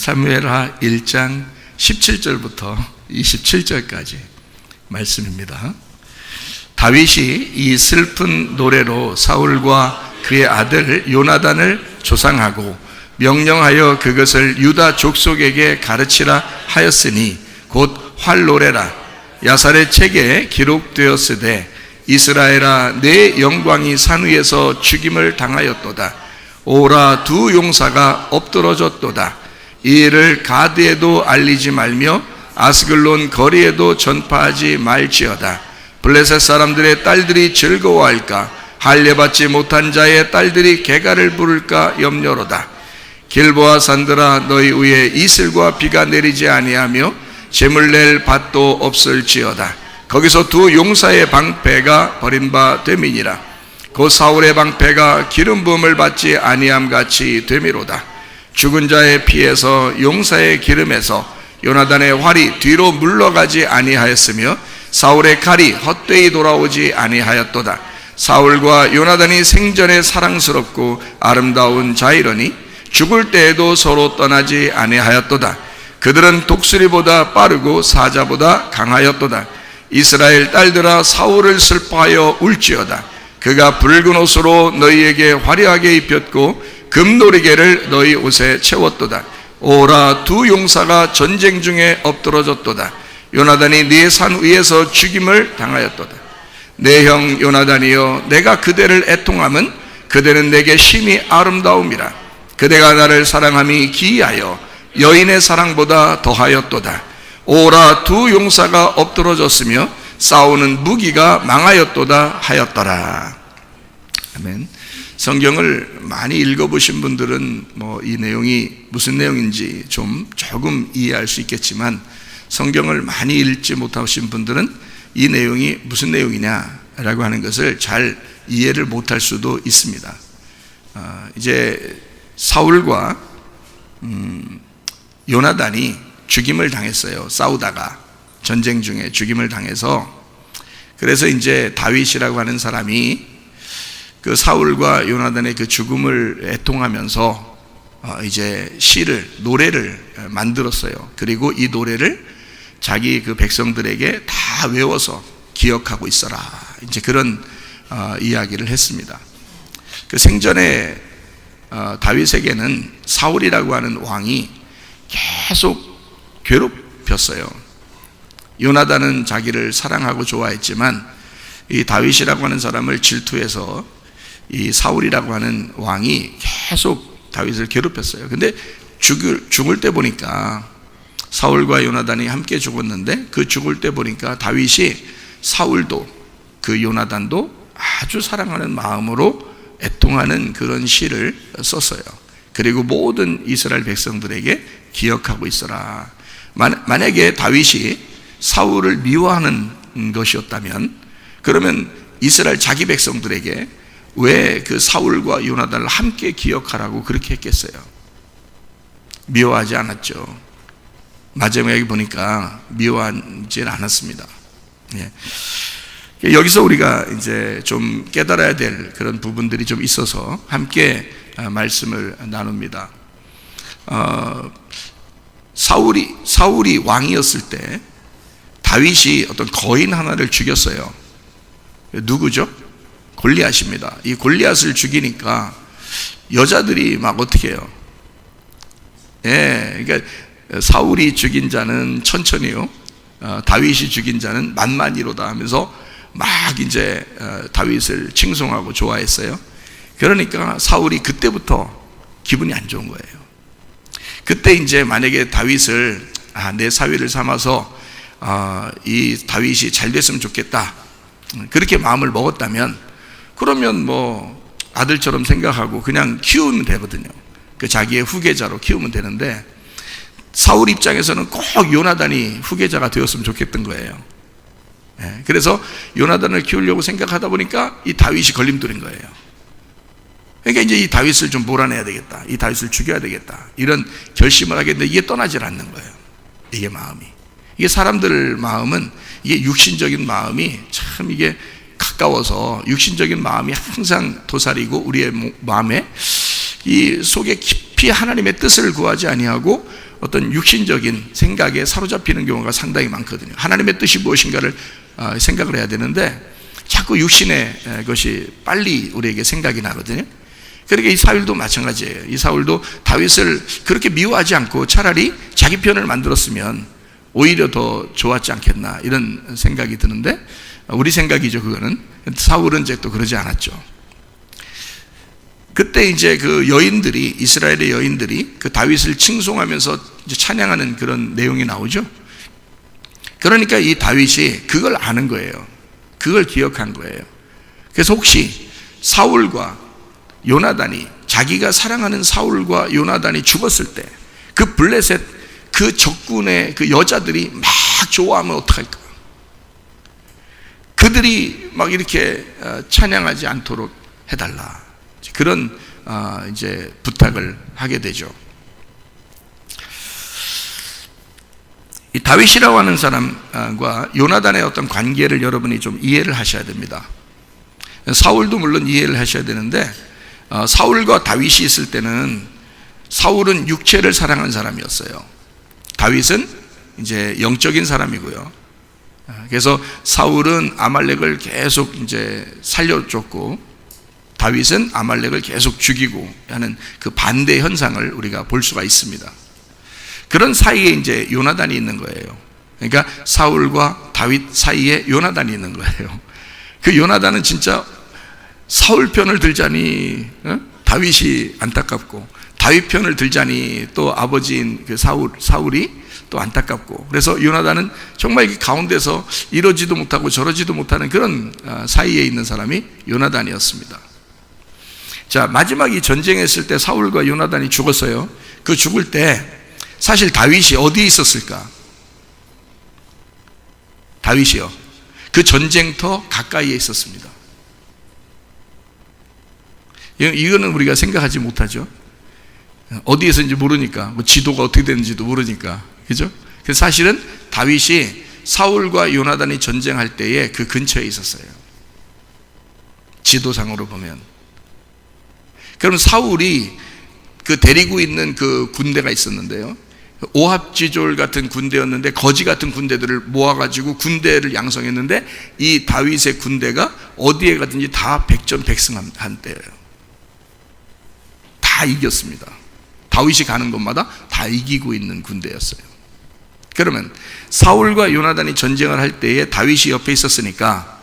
사무엘하 1장 17절부터 27절까지 말씀입니다. 다윗이 이 슬픈 노래로 사울과 그의 아들 요나단을 조상하고 명령하여 그것을 유다 족속에게 가르치라 하였으니 곧 활노래라. 야살의 책에 기록되었으되 이스라엘아 내 영광이 산 위에서 죽임을 당하였도다. 오라 두 용사가 엎드러졌도다. 이 일을 가드에도 알리지 말며 아스글론 거리에도 전파하지 말지어다. 블레셋 사람들의 딸들이 즐거워할까? 할례받지 못한 자의 딸들이 개가를 부를까 염려로다. 길보아 산들아 너희 위에 이슬과 비가 내리지 아니하며 재물 낼 밭도 없을지어다. 거기서 두 용사의 방패가 버린 바 됨이니라. 그 사울의 방패가 기름 부음을 받지 아니함 같이 됨이로다. 죽은 자의 피에서 용사의 기름에서 요나단의 활이 뒤로 물러가지 아니하였으며 사울의 칼이 헛되이 돌아오지 아니하였도다. 사울과 요나단이 생전에 사랑스럽고 아름다운 자이러니 죽을 때에도 서로 떠나지 아니하였도다. 그들은 독수리보다 빠르고 사자보다 강하였도다. 이스라엘 딸들아 사울을 슬퍼하여 울지어다. 그가 붉은 옷으로 너희에게 화려하게 입혔고 금노리개를 너희 옷에 채웠도다. 오라 두 용사가 전쟁 중에 엎드러졌도다. 요나단이 네 산 위에서 죽임을 당하였도다. 내 형 요나단이여 내가 그대를 애통함은 그대는 내게 심히 아름다움이라. 그대가 나를 사랑함이 기이하여 여인의 사랑보다 더하였도다. 오라 두 용사가 엎드러졌으며 싸우는 무기가 망하였도다 하였더라. 아멘. 성경을 많이 읽어보신 분들은 이 내용이 무슨 내용인지 조금 이해할 수 있겠지만 성경을 많이 읽지 못하신 분들은 이 내용이 무슨 내용이냐라고 하는 것을 잘 이해를 못할 수도 있습니다. 이제 사울과 요나단이 죽임을 당했어요. 싸우다가 전쟁 중에 죽임을 당해서, 그래서 이제 다윗이라고 하는 사람이 그 사울과 요나단의 그 죽음을 애통하면서 이제 노래를 만들었어요. 그리고 이 노래를 자기 그 백성들에게 다 외워서 기억하고 있어라. 이제 그런 이야기를 했습니다. 그 생전에 다윗에게는 사울이라고 하는 왕이 계속 괴롭혔어요. 요나단은 자기를 사랑하고 좋아했지만 이 다윗이라고 하는 사람을 질투해서 이 사울이라고 하는 왕이 계속 다윗을 괴롭혔어요. 근데 죽을 때 보니까 사울과 요나단이 함께 죽었는데 그 죽을 때 보니까 다윗이 사울도 그 요나단도 아주 사랑하는 마음으로 애통하는 그런 시를 썼어요. 그리고 모든 이스라엘 백성들에게 기억하고 있어라. 만약에 다윗이 사울을 미워하는 것이었다면 그러면 이스라엘 자기 백성들에게 왜 그 사울과 요나단을 함께 기억하라고 그렇게 했겠어요? 미워하지 않았죠. 마지막에 보니까 미워하지 않았습니다. 여기서 우리가 이제 좀 깨달아야 될 그런 부분들이 좀 있어서 함께 말씀을 나눕니다. 사울이 왕이었을 때 다윗이 어떤 거인 하나를 죽였어요. 누구죠? 골리앗입니다. 이 골리앗을 죽이니까 여자들이 막 어떻게 해요? 그러니까 사울이 죽인 자는 천천히요, 다윗이 죽인 자는 만만히로다 하면서 막 이제 다윗을 칭송하고 좋아했어요. 그러니까 사울이 그때부터 기분이 안 좋은 거예요. 그때 이제 만약에 다윗을 내 사위를 삼아서 이 다윗이 잘 됐으면 좋겠다 그렇게 마음을 먹었다면 그러면 아들처럼 생각하고 그냥 키우면 되거든요. 그 자기의 후계자로 키우면 되는데 사울 입장에서는 꼭 요나단이 후계자가 되었으면 좋겠던 거예요. 그래서 요나단을 키우려고 생각하다 보니까 이 다윗이 걸림돌인 거예요. 그러니까 이제 이 다윗을 좀 몰아내야 되겠다, 이 다윗을 죽여야 되겠다 이런 결심을 하게 됐는데 이게 떠나질 않는 거예요. 이게 마음이, 이게 사람들 마음은 이게 육신적인 마음이 참 이게 가까워서 육신적인 마음이 항상 도사리고 우리의 마음에 이 속에 깊이 깊이 하나님의 뜻을 구하지 아니하고 어떤 육신적인 생각에 사로잡히는 경우가 상당히 많거든요. 하나님의 뜻이 무엇인가를 생각을 해야 되는데 자꾸 육신의 것이 빨리 우리에게 생각이 나거든요. 그러니까 이 사울도 마찬가지예요. 이 사울도 다윗을 그렇게 미워하지 않고 차라리 자기 편을 만들었으면 오히려 더 좋았지 않겠나 이런 생각이 드는데, 우리 생각이죠 그거는. 사울은 이제 또 그러지 않았죠. 그때 이제 그 여인들이, 이스라엘의 여인들이 그 다윗을 칭송하면서 이제 찬양하는 그런 내용이 나오죠. 그러니까 이 다윗이 그걸 아는 거예요. 그걸 기억한 거예요. 그래서 혹시 사울과 요나단이, 자기가 사랑하는 사울과 요나단이 죽었을 때 그 블레셋 그 적군의 그 여자들이 막 좋아하면 어떡할까? 그들이 막 이렇게 찬양하지 않도록 해달라, 그런 이제 부탁을 하게 되죠. 이 다윗이라고 하는 사람과 요나단의 어떤 관계를 여러분이 좀 이해를 하셔야 됩니다. 사울도 물론 이해를 하셔야 되는데, 사울과 다윗이 있을 때는 사울은 육체를 사랑한 사람이었어요. 다윗은 이제 영적인 사람이고요. 그래서 사울은 아말렉을 계속 이제 살려줬고 다윗은 아말렉을 계속 죽이고 하는 그 반대 현상을 우리가 볼 수가 있습니다. 그런 사이에 이제 요나단이 있는 거예요. 그러니까 사울과 다윗 사이에 요나단이 있는 거예요. 그 요나단은 진짜 사울 편을 들자니 다윗이 안타깝고, 다윗 편을 들자니 또 아버지인 그 사울이 또 안타깝고, 그래서 요나단은 정말 이 가운데서 이러지도 못하고 저러지도 못하는 그런 사이에 있는 사람이 요나단이었습니다. 자, 마지막 이 전쟁했을 때 사울과 요나단이 죽었어요. 그 죽을 때 사실 다윗이 어디에 있었을까? 다윗이요, 그 전쟁터 가까이에 있었습니다. 이거는 우리가 생각하지 못하죠. 어디에서인지 모르니까, 뭐 지도가 어떻게 되는지도 모르니까, 그죠? 그래서 사실은 다윗이 사울과 요나단이 전쟁할 때에 그 근처에 있었어요. 지도상으로 보면. 그럼 사울이 그 데리고 있는 그 군대가 있었는데요, 오합지졸 같은 군대였는데 거지 같은 군대들을 모아가지고 군대를 양성했는데, 이 다윗의 군대가 어디에 가든지 다 백전백승한 때예요. 다 이겼습니다. 다윗이 가는 곳마다 다 이기고 있는 군대였어요. 그러면 사울과 요나단이 전쟁을 할 때에 다윗이 옆에 있었으니까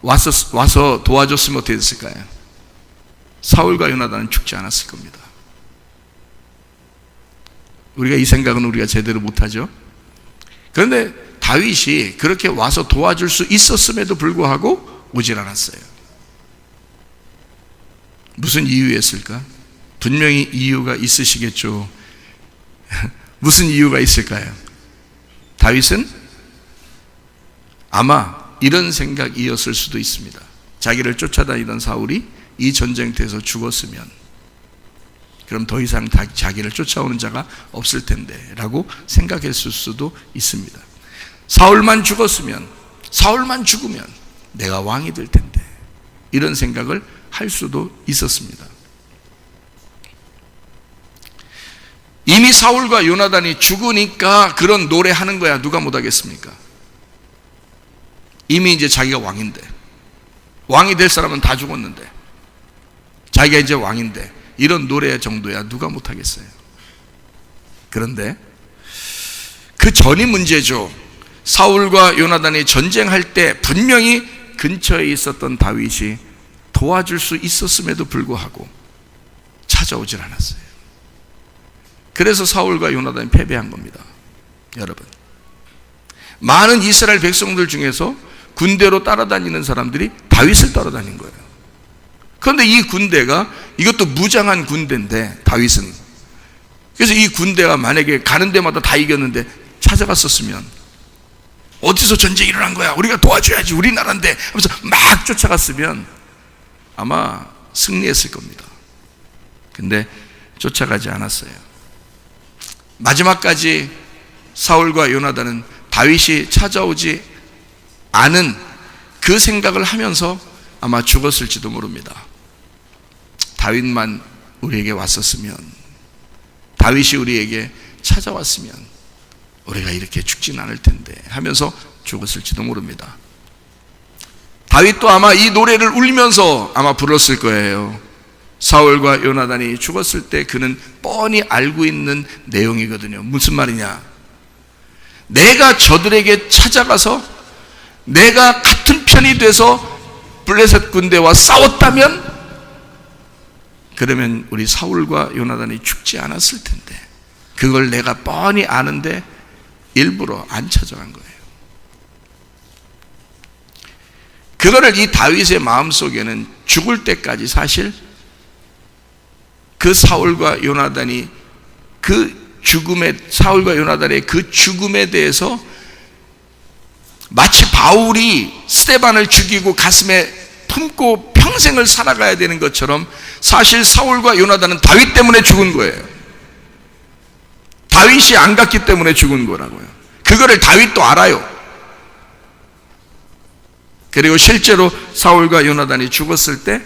와서 도와줬으면 어떻게 됐을까요? 사울과 요나단은 죽지 않았을 겁니다. 우리가 이 생각은 우리가 제대로 못하죠. 그런데 다윗이 그렇게 와서 도와줄 수 있었음에도 불구하고 오질 않았어요. 무슨 이유였을까? 분명히 이유가 있으시겠죠. 무슨 이유가 있을까요? 다윗은 아마 이런 생각이었을 수도 있습니다. 자기를 쫓아다니던 사울이 이 전쟁터에서 죽었으면 그럼 더 이상 자기를 쫓아오는 자가 없을 텐데 라고 생각했을 수도 있습니다. 사울만 죽으면 내가 왕이 될 텐데, 이런 생각을 할 수도 있었습니다. 이미 사울과 요나단이 죽으니까 그런 노래하는 거야 누가 못하겠습니까? 이미 이제 자기가 왕인데, 왕이 될 사람은 다 죽었는데 자기가 이제 왕인데 이런 노래 정도야 누가 못하겠어요. 그런데 그 전이 문제죠. 사울과 요나단이 전쟁할 때 분명히 근처에 있었던 다윗이 도와줄 수 있었음에도 불구하고 찾아오질 않았어요. 그래서 사울과 요나단이 패배한 겁니다. 여러분, 많은 이스라엘 백성들 중에서 군대로 따라다니는 사람들이 다윗을 따라다닌 거예요. 그런데 이 군대가, 이것도 무장한 군대인데 다윗은, 그래서 이 군대가 만약에 가는 데마다 다 이겼는데 찾아갔었으면 어디서 전쟁이 일어난 거야, 우리가 도와줘야지, 우리나라인데 하면서 막 쫓아갔으면 아마 승리했을 겁니다. 근데 쫓아가지 않았어요. 마지막까지 사울과 요나단은 다윗이 찾아오지 않은 그 생각을 하면서 아마 죽었을지도 모릅니다. 다윗만 우리에게 왔었으면, 다윗이 우리에게 찾아왔으면 우리가 이렇게 죽진 않을 텐데 하면서 죽었을지도 모릅니다. 다윗도 아마 이 노래를 울면서 아마 불렀을 거예요. 사울과 요나단이 죽었을 때 그는 뻔히 알고 있는 내용이거든요. 무슨 말이냐? 내가 저들에게 찾아가서 내가 같은 편이 돼서 블레셋 군대와 싸웠다면, 그러면 우리 사울과 요나단이 죽지 않았을 텐데, 그걸 내가 뻔히 아는데 일부러 안 찾아간 거예요. 그거를 이 다윗의 마음속에는 죽을 때까지 사실 그 사울과 요나단의 그 죽음에 대해서 마치 바울이 스데반을 죽이고 가슴에 품고 평생을 살아가야 되는 것처럼, 사실 사울과 요나단은 다윗 때문에 죽은 거예요. 다윗이 안 갔기 때문에 죽은 거라고요. 그거를 다윗도 알아요. 그리고 실제로 사울과 요나단이 죽었을 때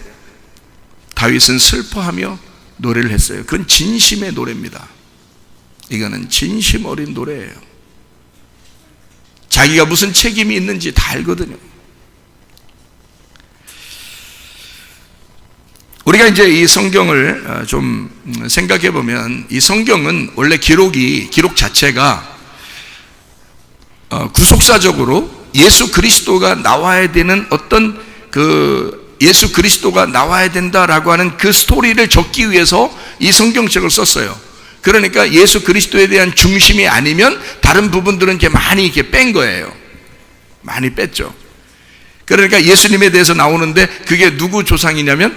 다윗은 슬퍼하며 노래를 했어요. 그건 진심의 노래입니다. 이거는 진심 어린 노래예요. 자기가 무슨 책임이 있는지 다 알거든요. 우리가 이제 이 성경을 좀 생각해 보면, 이 성경은 원래 기록 자체가 구속사적으로 예수 그리스도가 나와야 되는 어떤 예수 그리스도가 나와야 된다라고 하는 그 스토리를 적기 위해서 이 성경책을 썼어요. 그러니까 예수 그리스도에 대한 중심이 아니면 다른 부분들은 이제 많이 이렇게 뺀 거예요. 많이 뺐죠. 그러니까 예수님에 대해서 나오는데 그게 누구 조상이냐면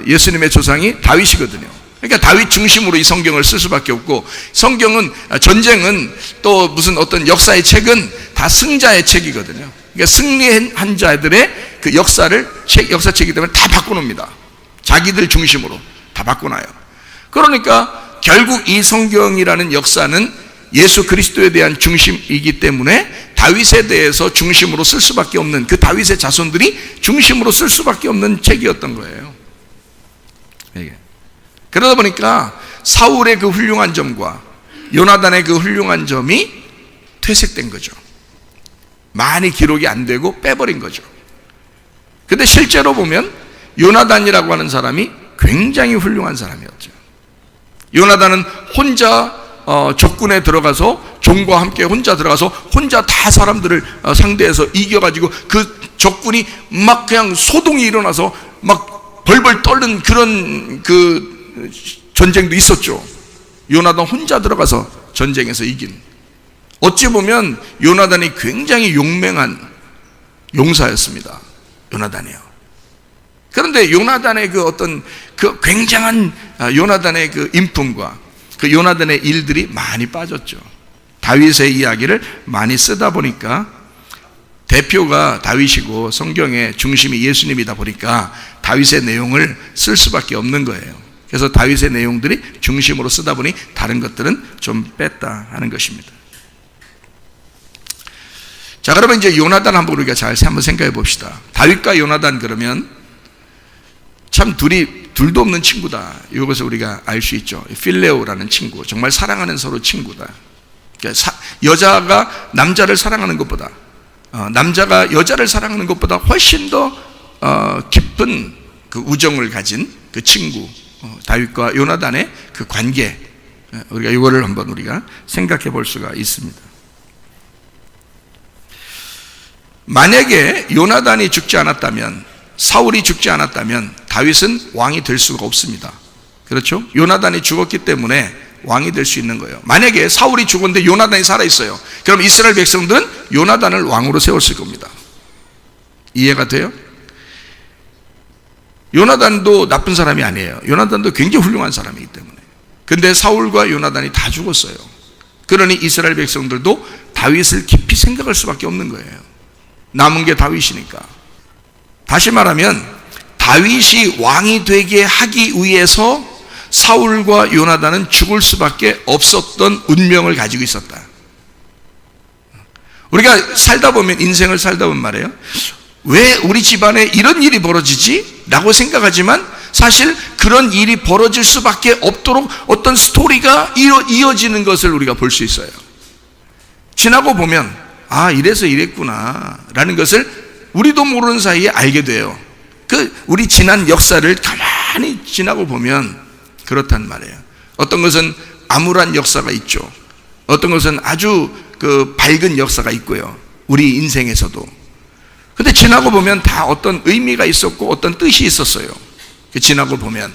예수님의 조상이 다윗이거든요. 그러니까 다윗 중심으로 이 성경을 쓸 수밖에 없고, 성경은, 전쟁은 또 무슨 어떤 역사의 책은 다 승자의 책이거든요. 그러니까 승리한 자들의 그 역사책이기 때문에 다 바꿔놓습니다. 자기들 중심으로 다 바꿔놔요. 그러니까 결국 이 성경이라는 역사는 예수 그리스도에 대한 중심이기 때문에 다윗에 대해서 중심으로 쓸 수밖에 없는, 그 다윗의 자손들이 중심으로 쓸 수밖에 없는 책이었던 거예요. 그러다 보니까 사울의 그 훌륭한 점과 요나단의 그 훌륭한 점이 퇴색된 거죠. 많이 기록이 안 되고 빼버린 거죠. 근데 실제로 보면 요나단이라고 하는 사람이 굉장히 훌륭한 사람이었죠. 요나단은 혼자 적군에 들어가서, 종과 함께 혼자 들어가서 혼자 다 사람들을 상대해서 이겨가지고 그 적군이 막 그냥 소동이 일어나서 막 벌벌 떨는 그런 그 전쟁도 있었죠. 요나단 혼자 들어가서 전쟁에서 이긴, 어찌 보면 요나단이 굉장히 용맹한 용사였습니다. 요나단이요. 그런데 요나단의 그 어떤 그 굉장한 요나단의 그 인품과 그 요나단의 일들이 많이 빠졌죠. 다윗의 이야기를 많이 쓰다 보니까, 대표가 다윗이고 성경의 중심이 예수님이다 보니까 다윗의 내용을 쓸 수밖에 없는 거예요. 그래서 다윗의 내용들이 중심으로 쓰다 보니 다른 것들은 좀 뺐다 하는 것입니다. 자, 그러면 이제 요나단 한번 우리가 잘 한번 생각해 봅시다. 다윗과 요나단, 그러면 참 둘도 없는 친구다. 이것을 우리가 알 수 있죠. 필레오라는 친구, 정말 사랑하는 서로 친구다. 그러니까 여자가 남자를 사랑하는 것보다, 남자가 여자를 사랑하는 것보다 훨씬 더 깊은 그 우정을 가진 그 친구, 다윗과 요나단의 그 관계, 우리가 이거를 한번 우리가 생각해 볼 수가 있습니다. 만약에 요나단이 죽지 않았다면, 사울이 죽지 않았다면 다윗은 왕이 될 수가 없습니다. 그렇죠? 요나단이 죽었기 때문에 왕이 될 수 있는 거예요. 만약에 사울이 죽었는데 요나단이 살아있어요. 그럼 이스라엘 백성들은 요나단을 왕으로 세웠을 겁니다. 이해가 돼요? 요나단도 나쁜 사람이 아니에요. 요나단도 굉장히 훌륭한 사람이기 때문에. 근데 사울과 요나단이 다 죽었어요. 그러니 이스라엘 백성들도 다윗을 깊이 생각할 수밖에 없는 거예요. 남은 게 다윗이니까. 다시 말하면 다윗이 왕이 되게 하기 위해서 사울과 요나단은 죽을 수밖에 없었던 운명을 가지고 있었다. 우리가 살다 보면, 인생을 살다 보면 말이에요, 왜 우리 집안에 이런 일이 벌어지지? 라고 생각하지만 사실 그런 일이 벌어질 수밖에 없도록 어떤 스토리가 이어지는 것을 우리가 볼 수 있어요. 지나고 보면 이래서 이랬구나 라는 것을 우리도 모르는 사이에 알게 돼요. 우리 지난 역사를 가만히 지나고 보면 그렇단 말이에요. 어떤 것은 암울한 역사가 있죠. 어떤 것은 아주 밝은 역사가 있고요. 우리 인생에서도. 근데 지나고 보면 다 어떤 의미가 있었고 어떤 뜻이 있었어요. 지나고 보면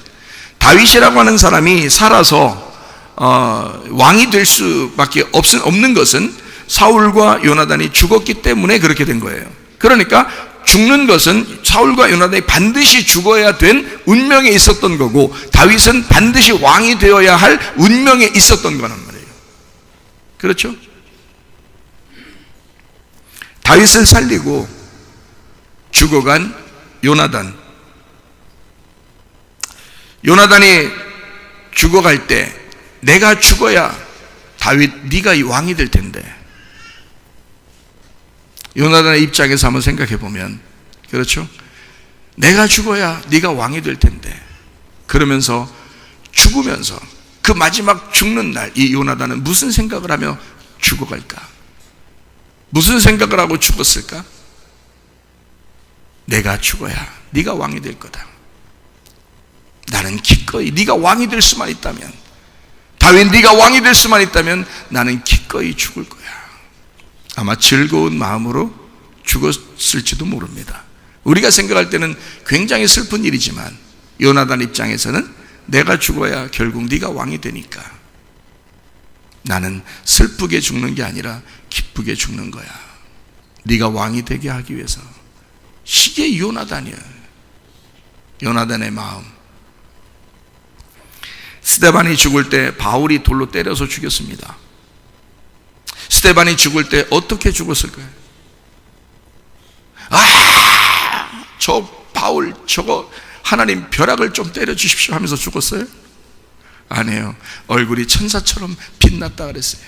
다윗이라고 하는 사람이 살아서 왕이 될 수밖에 없는 것은 사울과 요나단이 죽었기 때문에 그렇게 된 거예요. 그러니까 죽는 것은 사울과 요나단이 반드시 죽어야 된 운명에 있었던 거고, 다윗은 반드시 왕이 되어야 할 운명에 있었던 거란 말이에요. 그렇죠? 다윗을 살리고 죽어간 요나단. 요나단이 죽어갈 때 내가 죽어야 다윗 네가 이 왕이 될 텐데, 요나단의 입장에서 한번 생각해 보면 그렇죠? 내가 죽어야 네가 왕이 될 텐데, 그러면서 죽으면서 그 마지막 죽는 날 이 요나단은 무슨 생각을 하며 죽어갈까? 무슨 생각을 하고 죽었을까? 내가 죽어야 네가 왕이 될 거다. 나는 기꺼이 네가 왕이 될 수만 있다면, 다윗 네가 왕이 될 수만 있다면 나는 기꺼이 죽을 거야. 아마 즐거운 마음으로 죽었을지도 모릅니다. 우리가 생각할 때는 굉장히 슬픈 일이지만 요나단 입장에서는 내가 죽어야 결국 네가 왕이 되니까 나는 슬프게 죽는 게 아니라 기쁘게 죽는 거야. 네가 왕이 되게 하기 위해서. 이게 요나단이야. 요나단의 마음. 스데반이 죽을 때 바울이 돌로 때려서 죽였습니다. 스데반이 죽을 때 어떻게 죽었을까요? 저 바울 저거 하나님 벼락을 좀 때려 주십시오 하면서 죽었어요? 아니에요. 얼굴이 천사처럼 빛났다 그랬어요.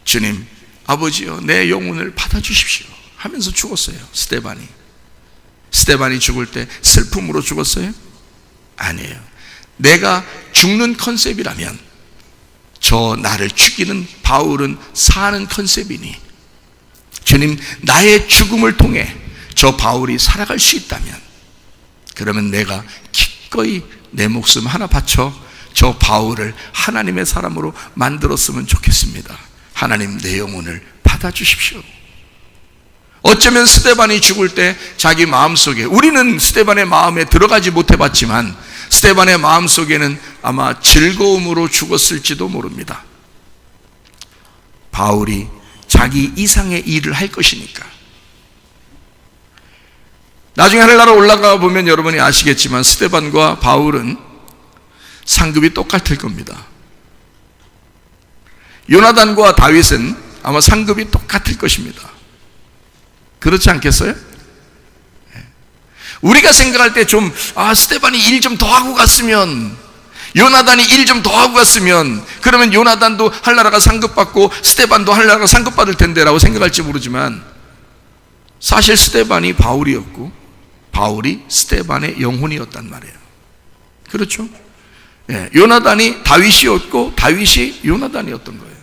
주님, 아버지여 내 영혼을 받아주십시오 하면서 죽었어요. 스데반이 죽을 때 슬픔으로 죽었어요? 아니에요. 내가 죽는 컨셉이라면 저 나를 죽이는 바울은 사는 컨셉이니, 주님 나의 죽음을 통해 저 바울이 살아갈 수 있다면 그러면 내가 기꺼이 내 목숨 하나 바쳐 저 바울을 하나님의 사람으로 만들었으면 좋겠습니다. 하나님 내 영혼을 받아주십시오. 어쩌면 스데반이 죽을 때 자기 마음속에, 우리는 스데반의 마음에 들어가지 못해봤지만 스데반의 마음속에는 아마 즐거움으로 죽었을지도 모릅니다. 바울이 자기 이상의 일을 할 것이니까. 나중에 하늘나라 올라가 보면 여러분이 아시겠지만 스데반과 바울은 상급이 똑같을 겁니다. 요나단과 다윗은 아마 상급이 똑같을 것입니다. 그렇지 않겠어요? 우리가 생각할 때 좀 스데반이 일 좀 더 하고 갔으면, 요나단이 일 좀 더 하고 갔으면 그러면 요나단도 할나라가 상급받고 스데반도 할나라가 상급받을 텐데 라고 생각할지 모르지만, 사실 스데반이 바울이었고 바울이 스데반의 영혼이었단 말이에요. 그렇죠? 요나단이 다윗이었고 다윗이 요나단이었던 거예요.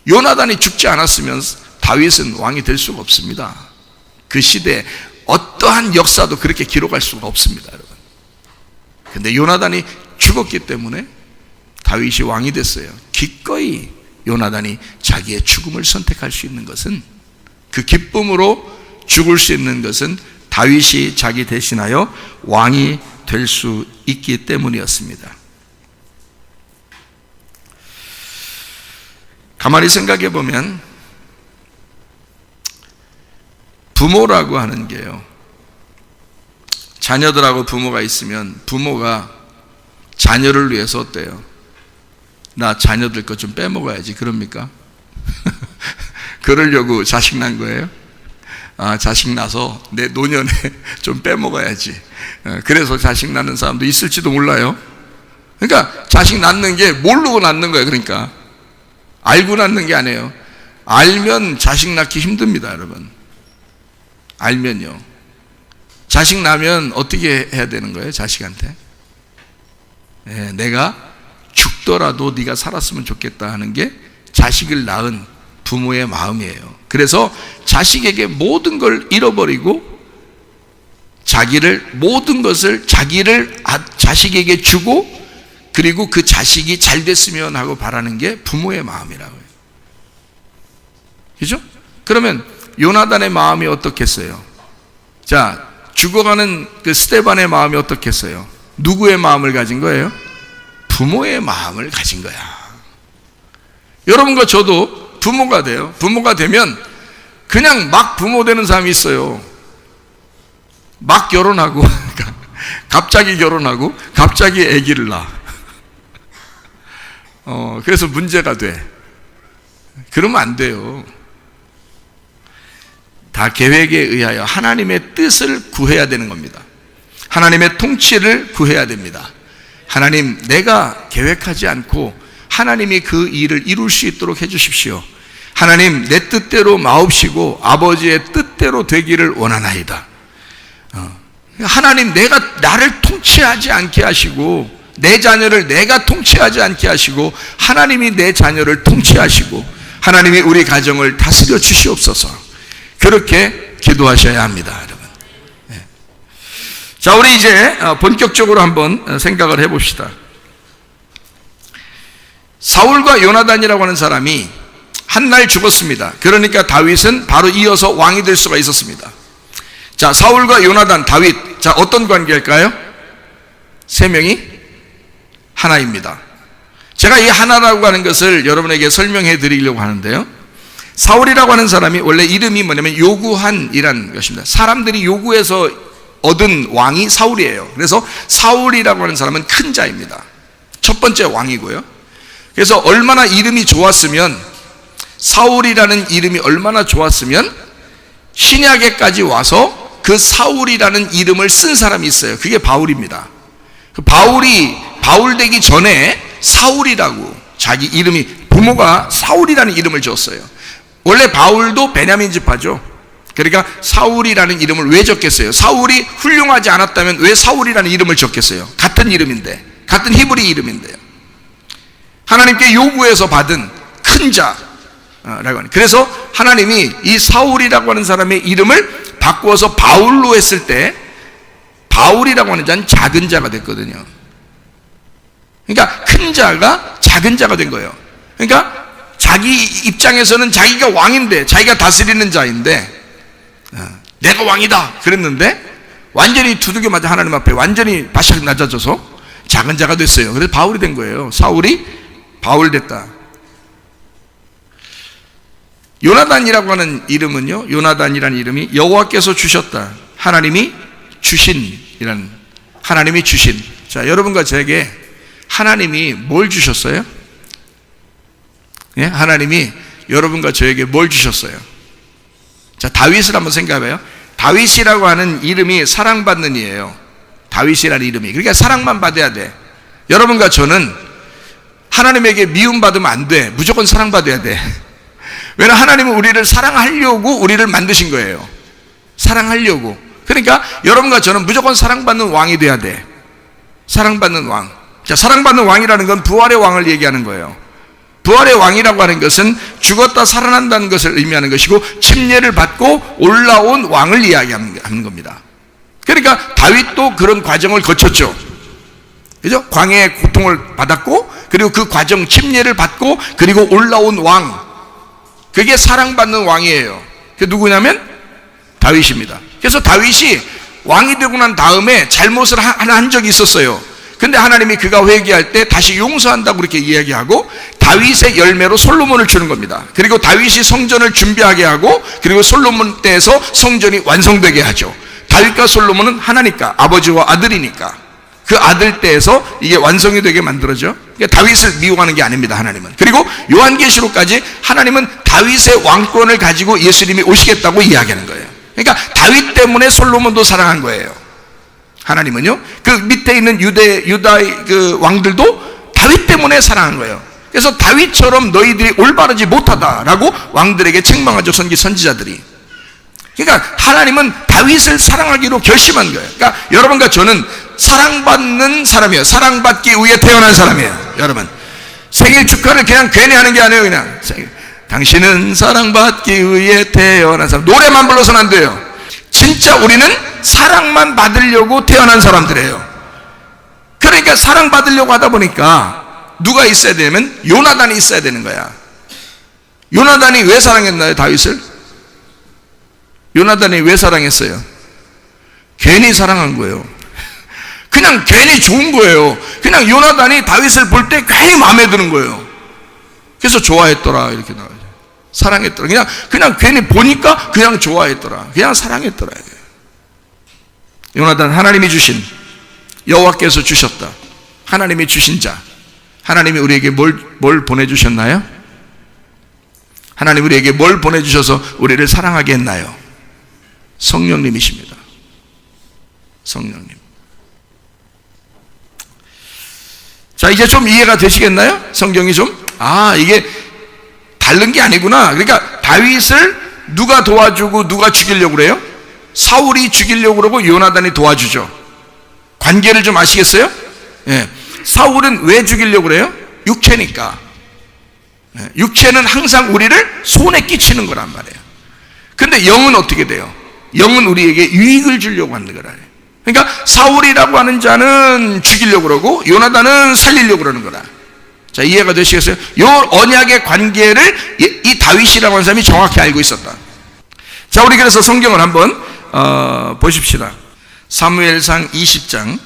요나단이 죽지 않았으면 다윗은 왕이 될 수가 없습니다. 그 시대에 어떠한 역사도 그렇게 기록할 수가 없습니다, 여러분. 근데 요나단이 죽었기 때문에 다윗이 왕이 됐어요. 기꺼이 요나단이 자기의 죽음을 선택할 수 있는 것은, 그 기쁨으로 죽을 수 있는 것은 다윗이 자기 대신하여 왕이 될 수 있기 때문이었습니다. 가만히 생각해 보면 부모라고 하는 게요, 자녀들하고 부모가 있으면 부모가 자녀를 위해서 어때요? 나 자녀들 것 좀 빼먹어야지 그럽니까? 그러려고 자식 난 거예요? 자식 나서 내 노년에 좀 빼먹어야지. 그래서 자식 낳는 사람도 있을지도 몰라요. 그러니까 자식 낳는 게 모르고 낳는 거예요. 그러니까 알고 낳는 게 아니에요. 알면 자식 낳기 힘듭니다, 여러분. 알면요. 자식 낳으면 어떻게 해야 되는 거예요? 자식한테 내가 죽더라도 네가 살았으면 좋겠다 하는 게 자식을 낳은 부모의 마음이에요. 그래서 자식에게 모든 걸 잃어버리고 모든 것을 자식에게 주고, 그리고 그 자식이 잘 됐으면 하고 바라는 게 부모의 마음이라고요. 그죠? 그러면 요나단의 마음이 어떻겠어요? 자, 죽어가는 그 스데반의 마음이 어떻겠어요? 누구의 마음을 가진 거예요? 부모의 마음을 가진 거야. 여러분과 저도 부모가 돼요. 부모가 되면 그냥 막 부모 되는 사람이 있어요. 막 결혼하고 갑자기 결혼하고 갑자기 아기를 낳아. 그래서 문제가 돼. 그러면 안 돼요. 다 계획에 의하여 하나님의 뜻을 구해야 되는 겁니다. 하나님의 통치를 구해야 됩니다. 하나님, 내가 계획하지 않고 하나님이 그 일을 이룰 수 있도록 해주십시오. 하나님, 내 뜻대로 마옵시고 아버지의 뜻대로 되기를 원하나이다. 하나님, 나를 통치하지 않게 하시고 내 자녀를 내가 통치하지 않게 하시고 하나님이 내 자녀를 통치하시고 하나님이 우리 가정을 다스려 주시옵소서. 그렇게 기도하셔야 합니다, 여러분. 자, 우리 이제 본격적으로 한번 생각을 해봅시다. 사울과 요나단이라고 하는 사람이 한날 죽었습니다. 그러니까 다윗은 바로 이어서 왕이 될 수가 있었습니다. 자, 사울과 요나단, 다윗, 자, 어떤 관계일까요? 세 명이 하나입니다. 제가 이 하나라고 하는 것을 여러분에게 설명해 드리려고 하는데요, 사울이라고 하는 사람이 원래 이름이 뭐냐면 요구한이라는 것입니다. 사람들이 요구해서 얻은 왕이 사울이에요. 그래서 사울이라고 하는 사람은 큰 자입니다. 첫 번째 왕이고요. 그래서 얼마나 이름이 좋았으면, 사울이라는 이름이 얼마나 좋았으면 신약에까지 와서 그 사울이라는 이름을 쓴 사람이 있어요. 그게 바울입니다. 그 바울 되기 전에 사울이라고 자기 이름이, 부모가 사울이라는 이름을 줬어요. 원래 바울도 베냐민 지파죠. 그러니까 사울이라는 이름을 왜 줬겠어요? 사울이 훌륭하지 않았다면 왜 사울이라는 이름을 줬겠어요? 같은 이름인데, 같은 히브리 이름인데요. 하나님께 요구해서 받은 큰 자라고 하는. 그래서 하나님이 이 사울이라고 하는 사람의 이름을 바꾸어서 바울로 했을 때, 바울이라고 하는 자는 작은 자가 됐거든요. 그러니까 큰 자가 작은 자가 된 거예요. 그러니까 자기 입장에서는 자기가 왕인데, 자기가 다스리는 자인데, 내가 왕이다 그랬는데 완전히 두들겨 맞아 하나님 앞에 완전히 바싹 낮아져서 작은 자가 됐어요. 그래서 바울이 된 거예요. 사울이 바울 됐다. 요나단이라고 하는 이름은요, 요나단이라는 이름이 여호와께서 주셨다, 하나님이 주신이라는, 하나님이 주신. 자, 여러분과 저에게 하나님이 뭘 주셨어요? 예? 하나님이 여러분과 저에게 뭘 주셨어요? 자, 다윗을 한번 생각해봐요. 다윗이라고 하는 이름이 사랑받는 이에요. 다윗이라는 이름이. 그러니까 사랑만 받아야 돼. 여러분과 저는 하나님에게 미움받으면 안 돼. 무조건 사랑받아야 돼. 왜냐하면 하나님은 우리를 사랑하려고 우리를 만드신 거예요. 사랑하려고. 그러니까 여러분과 저는 무조건 사랑받는 왕이 돼야 돼. 사랑받는 왕. 자, 사랑받는 왕이라는 건 부활의 왕을 얘기하는 거예요. 부활의 왕이라고 하는 것은 죽었다 살아난다는 것을 의미하는 것이고, 침례를 받고 올라온 왕을 이야기하는 겁니다. 그러니까 다윗도 그런 과정을 거쳤죠. 그죠? 광야의 고통을 받았고, 그리고 그 과정 침례를 받고, 그리고 올라온 왕, 그게 사랑받는 왕이에요. 그게 누구냐면 다윗입니다. 그래서 다윗이 왕이 되고 난 다음에 잘못을 한 적이 있었어요. 근데 하나님이 그가 회개할 때 다시 용서한다고 그렇게 이야기하고, 다윗의 열매로 솔로몬을 주는 겁니다. 그리고 다윗이 성전을 준비하게 하고, 그리고 솔로몬 때에서 성전이 완성되게 하죠. 다윗과 솔로몬은 하나니까, 아버지와 아들이니까 그 아들 때에서 이게 완성이 되게 만들어져. 그러니까 다윗을 미워하는 게 아닙니다, 하나님은. 그리고 요한계시록까지 하나님은 다윗의 왕권을 가지고 예수님이 오시겠다고 이야기하는 거예요. 그러니까 다윗 때문에 솔로몬도 사랑한 거예요. 하나님은요, 그 밑에 있는 유다의 그 왕들도 다윗 때문에 사랑한 거예요. 그래서 다윗처럼 너희들이 올바르지 못하다라고 왕들에게 책망하죠, 선지자들이. 그러니까 하나님은 다윗을 사랑하기로 결심한 거예요. 그러니까 여러분과 저는 사랑받는 사람이에요. 사랑받기 위해 태어난 사람이에요. 여러분, 생일 축하를 그냥 괜히 하는 게 아니에요. 그냥 당신은 사랑받기 위해 태어난 사람. 노래만 불러서는 안 돼요. 진짜 우리는 사랑만 받으려고 태어난 사람들이에요. 그러니까 사랑받으려고 하다 보니까 누가 있어야 되냐면 요나단이 있어야 되는 거야. 요나단이 왜 사랑했나요, 다윗을? 요나단이 왜 사랑했어요? 괜히 사랑한 거예요. 그냥 괜히 좋은 거예요. 그냥 요나단이 다윗을 볼 때 괜히 마음에 드는 거예요. 그래서 좋아했더라 이렇게 나와요. 사랑했더라. 그냥 괜히 보니까 그냥 좋아했더라. 그냥 사랑했더라. 요나단, 하나님이 주신, 여호와께서 주셨다. 하나님이 주신 자. 하나님이 우리에게 뭘 보내주셨나요? 하나님 우리에게 뭘 보내주셔서 우리를 사랑하게 했나요? 성령님이십니다. 성령님. 자, 이제 좀 이해가 되시겠나요? 성경이 좀? 이게 다른 게 아니구나. 그러니까 다윗을 누가 도와주고 누가 죽이려고 그래요? 사울이 죽이려고 그러고 요나단이 도와주죠. 관계를 좀 아시겠어요? 예. 사울은 왜 죽이려고 그래요? 육체니까. 예. 육체는 항상 우리를 손에 끼치는 거란 말이에요. 근데 영은 어떻게 돼요? 영은 우리에게 유익을 주려고 하는 거라. 그러니까 사울이라고 하는 자는 죽이려고 그러고 요나단은 살리려고 그러는 거라. 자, 이해가 되시겠어요? 요 언약의 관계를 이 다윗이라고 하는 사람이 정확히 알고 있었다. 자, 우리 그래서 성경을 한번 보십시다. 사무엘상 20장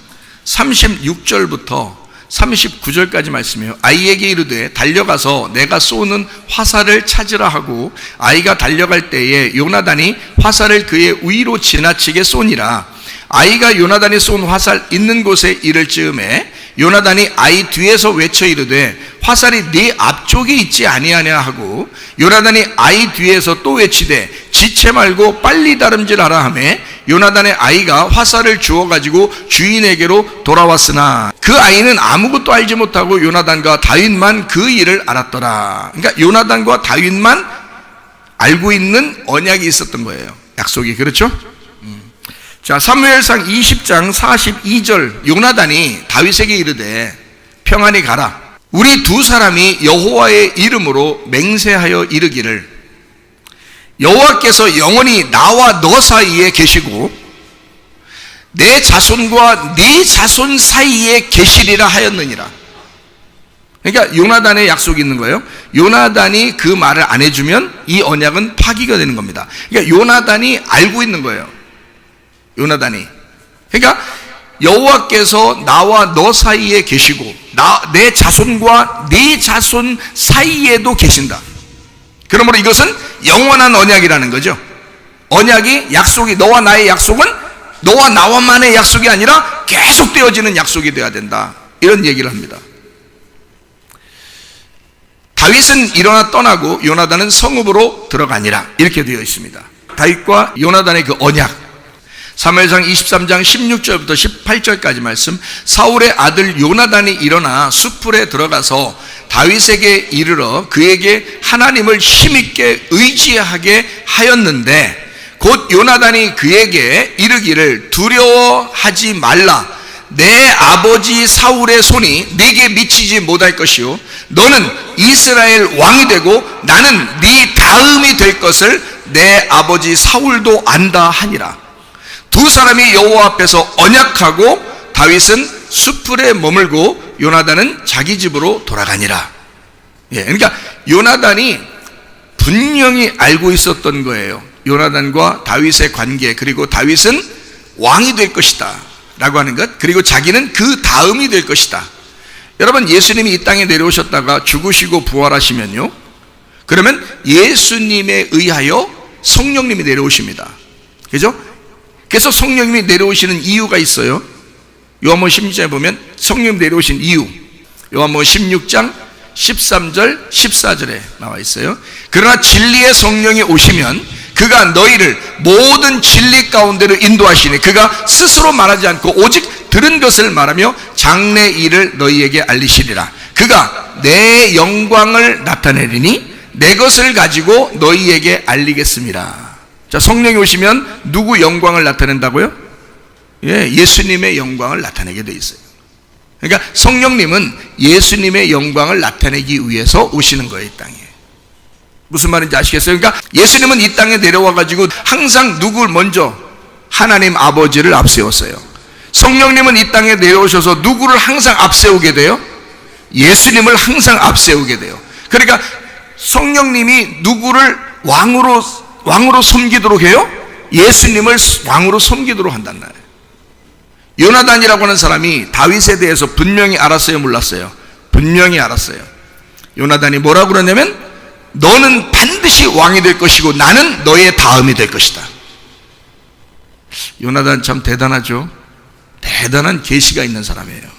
36절부터 39절까지 말씀이에요. 아이에게 이르되 달려가서 내가 쏘는 화살을 찾으라 하고 아이가 달려갈 때에 요나단이 화살을 그의 위로 지나치게 쏘니라. 아이가 요나단이 쏜 화살 있는 곳에 이를 즈음에 요나단이 아이 뒤에서 외쳐 이르되 화살이 네 앞쪽에 있지 아니하냐 하고 요나단이 아이 뒤에서 또 외치되 지체 말고 빨리 다름질하라 하매 요나단의 아이가 화살을 주워 가지고 주인에게로 돌아왔으나 그 아이는 아무것도 알지 못하고 요나단과 다윗만 그 일을 알았더라. 그러니까 요나단과 다윗만 알고 있는 언약이 있었던 거예요. 약속이. 그렇죠? 자, 사무엘상 20장 42절 요나단이 다윗에게 이르되 평안히 가라. 우리 두 사람이 여호와의 이름으로 맹세하여 이르기를 여호와께서 영원히 나와 너 사이에 계시고 내 자손과 네 자손 사이에 계시리라 하였느니라. 그러니까 요나단의 약속이 있는 거예요. 요나단이 그 말을 안 해주면 이 언약은 파기가 되는 겁니다. 그러니까 요나단이 알고 있는 거예요. 요나단이. 그러니까 여호와께서 나와 너 사이에 계시고 내 자손과 네 자손 사이에도 계신다. 그러므로 이것은 영원한 언약이라는 거죠. 언약이, 약속이, 너와 나의 약속은 너와 나와만의 약속이 아니라 계속 되어지는 약속이 되어야 된다. 이런 얘기를 합니다. 다윗은 일어나 떠나고 요나단은 성읍으로 들어가니라. 이렇게 되어 있습니다. 다윗과 요나단의 그 언약. 사무엘상 23장 16절부터 18절까지 말씀. 사울의 아들 요나단이 일어나 숲풀에 들어가서 다윗에게 이르러 그에게 하나님을 힘있게 의지하게 하였는데 곧 요나단이 그에게 이르기를 두려워하지 말라. 내 아버지 사울의 손이 네게 미치지 못할 것이요 너는 이스라엘 왕이 되고 나는 네 다음이 될 것을 내 아버지 사울도 안다 하니라. 두 사람이 여호와 앞에서 언약하고 다윗은 숲풀에 머물고 요나단은 자기 집으로 돌아가니라. 예, 그러니까 요나단이 분명히 알고 있었던 거예요. 요나단과 다윗의 관계, 그리고 다윗은 왕이 될 것이다 라고 하는 것, 그리고 자기는 그 다음이 될 것이다. 여러분, 예수님이 이 땅에 내려오셨다가 죽으시고 부활하시면요, 그러면 예수님에 의하여 성령님이 내려오십니다. 그죠? 그래서 성령님이 내려오시는 이유가 있어요. 요한복음 16장에 보면 성령 내려오신 이유, 요한복음 16장 13절 14절에 나와 있어요. 그러나 진리의 성령이 오시면 그가 너희를 모든 진리 가운데로 인도하시니 그가 스스로 말하지 않고 오직 들은 것을 말하며 장래 일을 너희에게 알리시리라. 그가 내 영광을 나타내리니 내 것을 가지고 너희에게 알리겠습니다. 자, 성령이 오시면 누구 영광을 나타낸다고요? 예, 예수님의 영광을 나타내게 돼 있어요. 그러니까 성령님은 예수님의 영광을 나타내기 위해서 오시는 거예요, 이 땅에. 무슨 말인지 아시겠어요? 그러니까 예수님은 이 땅에 내려와 가지고 항상 누굴 먼저? 하나님 아버지를 앞세웠어요. 성령님은 이 땅에 내려오셔서 누구를 항상 앞세우게 돼요? 예수님을 항상 앞세우게 돼요. 그러니까 성령님이 누구를 왕으로 섬기도록 해요? 예수님을 왕으로 섬기도록 한단 말이에요. 요나단이라고 하는 사람이 다윗에 대해서 분명히 알았어요, 몰랐어요? 분명히 알았어요. 요나단이 뭐라고 그러냐면, 너는 반드시 왕이 될 것이고 나는 너의 다음이 될 것이다. 요나단 참 대단하죠. 대단한 계시가 있는 사람이에요.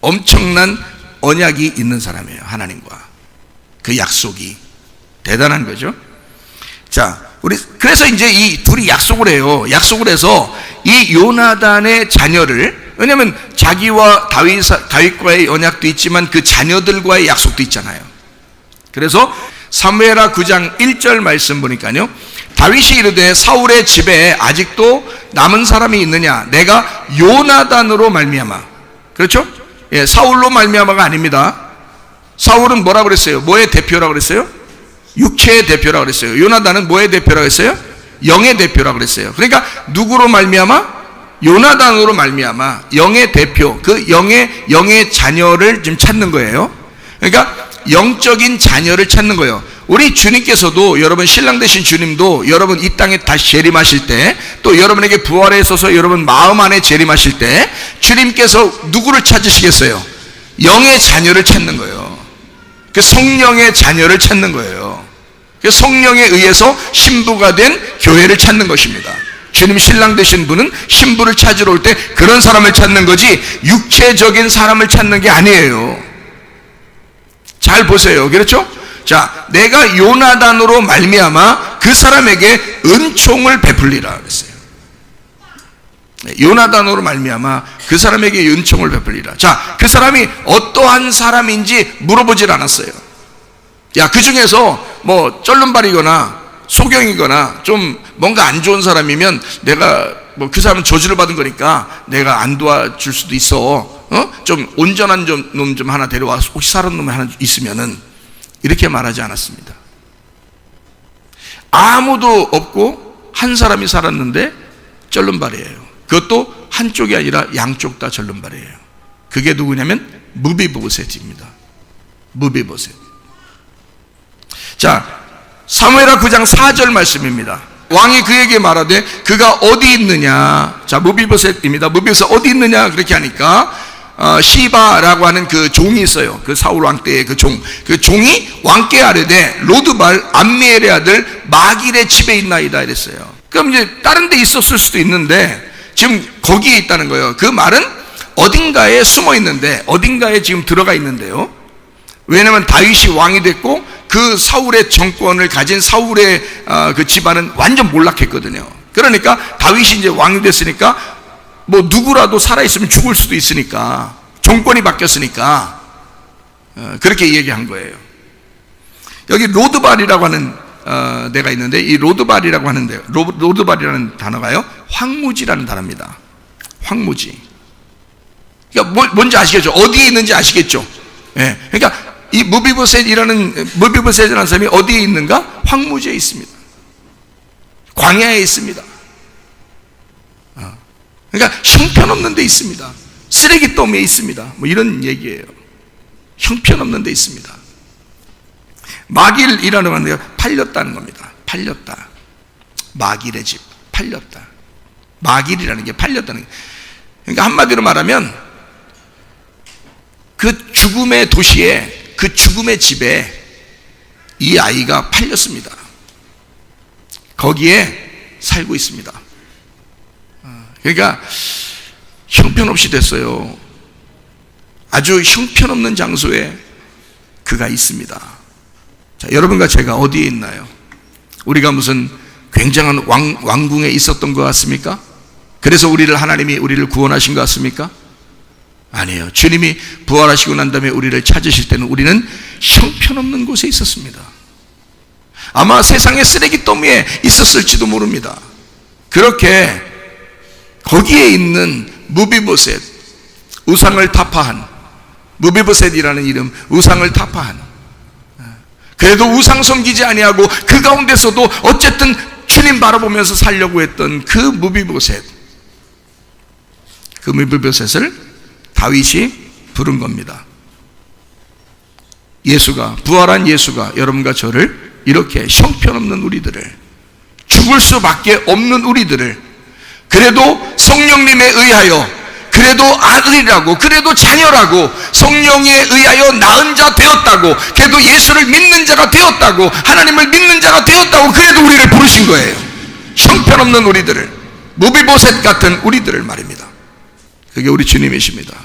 엄청난 언약이 있는 사람이에요. 하나님과 그 약속이 대단한 거죠. 자, 그래서 이제 이 둘이 약속을 해요. 약속을 해서 이 요나단의 자녀를, 왜냐하면 자기와 다윗과의 언약도 있지만 그 자녀들과의 약속도 있잖아요. 그래서 사무엘하 9장 1절 말씀 보니까요, 다윗이 이르되 사울의 집에 아직도 남은 사람이 있느냐? 내가 요나단으로 말미암아. 그렇죠? 예, 사울로 말미암아가 아닙니다. 사울은 뭐라고 그랬어요? 뭐의 대표라고 그랬어요? 육체의 대표라고 그랬어요. 요나단은 뭐의 대표라고 했어요? 영의 대표라고 그랬어요. 그러니까 누구로 말미암아? 요나단으로 말미암아. 영의 대표, 그 영의 자녀를 지금 찾는 거예요. 그러니까 영적인 자녀를 찾는 거예요. 우리 주님께서도, 여러분 신랑 되신 주님도 여러분 이 땅에 다시 재림하실 때, 또 여러분에게 부활에 있어서 여러분 마음 안에 재림하실 때 주님께서 누구를 찾으시겠어요? 영의 자녀를 찾는 거예요. 그 성령의 자녀를 찾는 거예요. 그 성령에 의해서 신부가 된 교회를 찾는 것입니다. 주님 신랑 되신 분은 신부를 찾으러 올 때 그런 사람을 찾는 거지 육체적인 사람을 찾는 게 아니에요. 잘 보세요. 그렇죠? 자, 내가 요나단으로 말미암아 그 사람에게 은총을 베풀리라 그랬어요. 요나단으로 말미암아 그 사람에게 은총을 베풀리라. 자, 그 사람이 어떠한 사람인지 물어보질 않았어요. 야, 그 중에서 뭐 쩔름발이거나 소경이거나 좀 뭔가 안 좋은 사람이면 내가 뭐 그 사람은 저주를 받은 거니까 내가 안 도와줄 수도 있어. 좀 온전한 놈 좀 하나 데려와. 혹시 살은 놈 하나 있으면은, 이렇게 말하지 않았습니다. 아무도 없고 한 사람이 살았는데 쩔름발이에요. 그것도 한쪽이 아니라 양쪽 다 쩔름발이에요. 그게 누구냐면 무비보셋입니다. 무비보셋. 자, 사무엘하 9장 4절 말씀입니다. 왕이 그에게 말하되 그가 어디 있느냐. 자, 무비보셋입니다. 무비보셋 어디 있느냐 그렇게 하니까 시바라고 하는 그 종이 있어요. 그 사울 왕 때의 그 종이 왕께 아뢰되 로드발 암미엘의 아들 마길의 집에 있나이다 이랬어요. 그럼 이제 다른 데 있었을 수도 있는데 지금 거기에 있다는 거예요. 그 말은 어딘가에 숨어 있는데, 어딘가에 지금 들어가 있는데요. 왜냐하면 다윗이 왕이 됐고 그 사울의 정권을 가진 사울의 그 집안은 완전 몰락했거든요. 그러니까 다윗이 이제 왕이 됐으니까 뭐 누구라도 살아있으면 죽을 수도 있으니까, 정권이 바뀌었으니까 그렇게 얘기한 거예요. 여기 로드발이라고 하는 데가 있는데, 이 로드발이라고 하는데요, 로드발이라는 단어가요 황무지라는 단어입니다. 황무지. 그러니까 뭔지 아시겠죠? 어디에 있는지 아시겠죠? 예. 그러니까 이 무비보셋이라는 사람이 어디에 있는가? 황무지에 있습니다. 광야에 있습니다. 그러니까 형편없는 데 있습니다. 쓰레기더미에 있습니다. 뭐 이런 얘기예요. 형편없는 데 있습니다. 마길이라는 건데요, 팔렸다는 겁니다. 팔렸다. 마길의 집, 팔렸다. 마길이라는 게 팔렸다는 게. 그러니까 한마디로 말하면 그 죽음의 도시에, 그 죽음의 집에 이 아이가 팔렸습니다. 거기에 살고 있습니다. 그러니까 형편없이 됐어요. 아주 형편없는 장소에 그가 있습니다. 자, 여러분과 제가 어디에 있나요? 우리가 무슨 굉장한 왕궁에 있었던 것 같습니까? 그래서 하나님이 우리를 구원하신 것 같습니까? 아니에요. 주님이 부활하시고 난 다음에 우리를 찾으실 때는 우리는 형편없는 곳에 있었습니다. 아마 세상의 쓰레기 더미에 있었을지도 모릅니다. 그렇게 거기에 있는 무비보셋, 우상을 타파한, 무비보셋이라는 이름, 우상을 타파한, 그래도 우상 섬기지 아니하고 그 가운데서도 어쨌든 주님 바라보면서 살려고 했던 그 무비보셋, 그 무비보셋을 다윗이 부른 겁니다. 예수가, 부활한 예수가 여러분과 저를 이렇게 형편없는 우리들을, 죽을 수밖에 없는 우리들을, 그래도 성령님에 의하여, 그래도 아들이라고, 그래도 자녀라고, 성령에 의하여 낳은 자 되었다고, 그래도 예수를 믿는 자가 되었다고, 하나님을 믿는 자가 되었다고, 그래도 우리를 부르신 거예요. 형편없는 우리들을, 무비보셋 같은 우리들을 말입니다. 그게 우리 주님이십니다.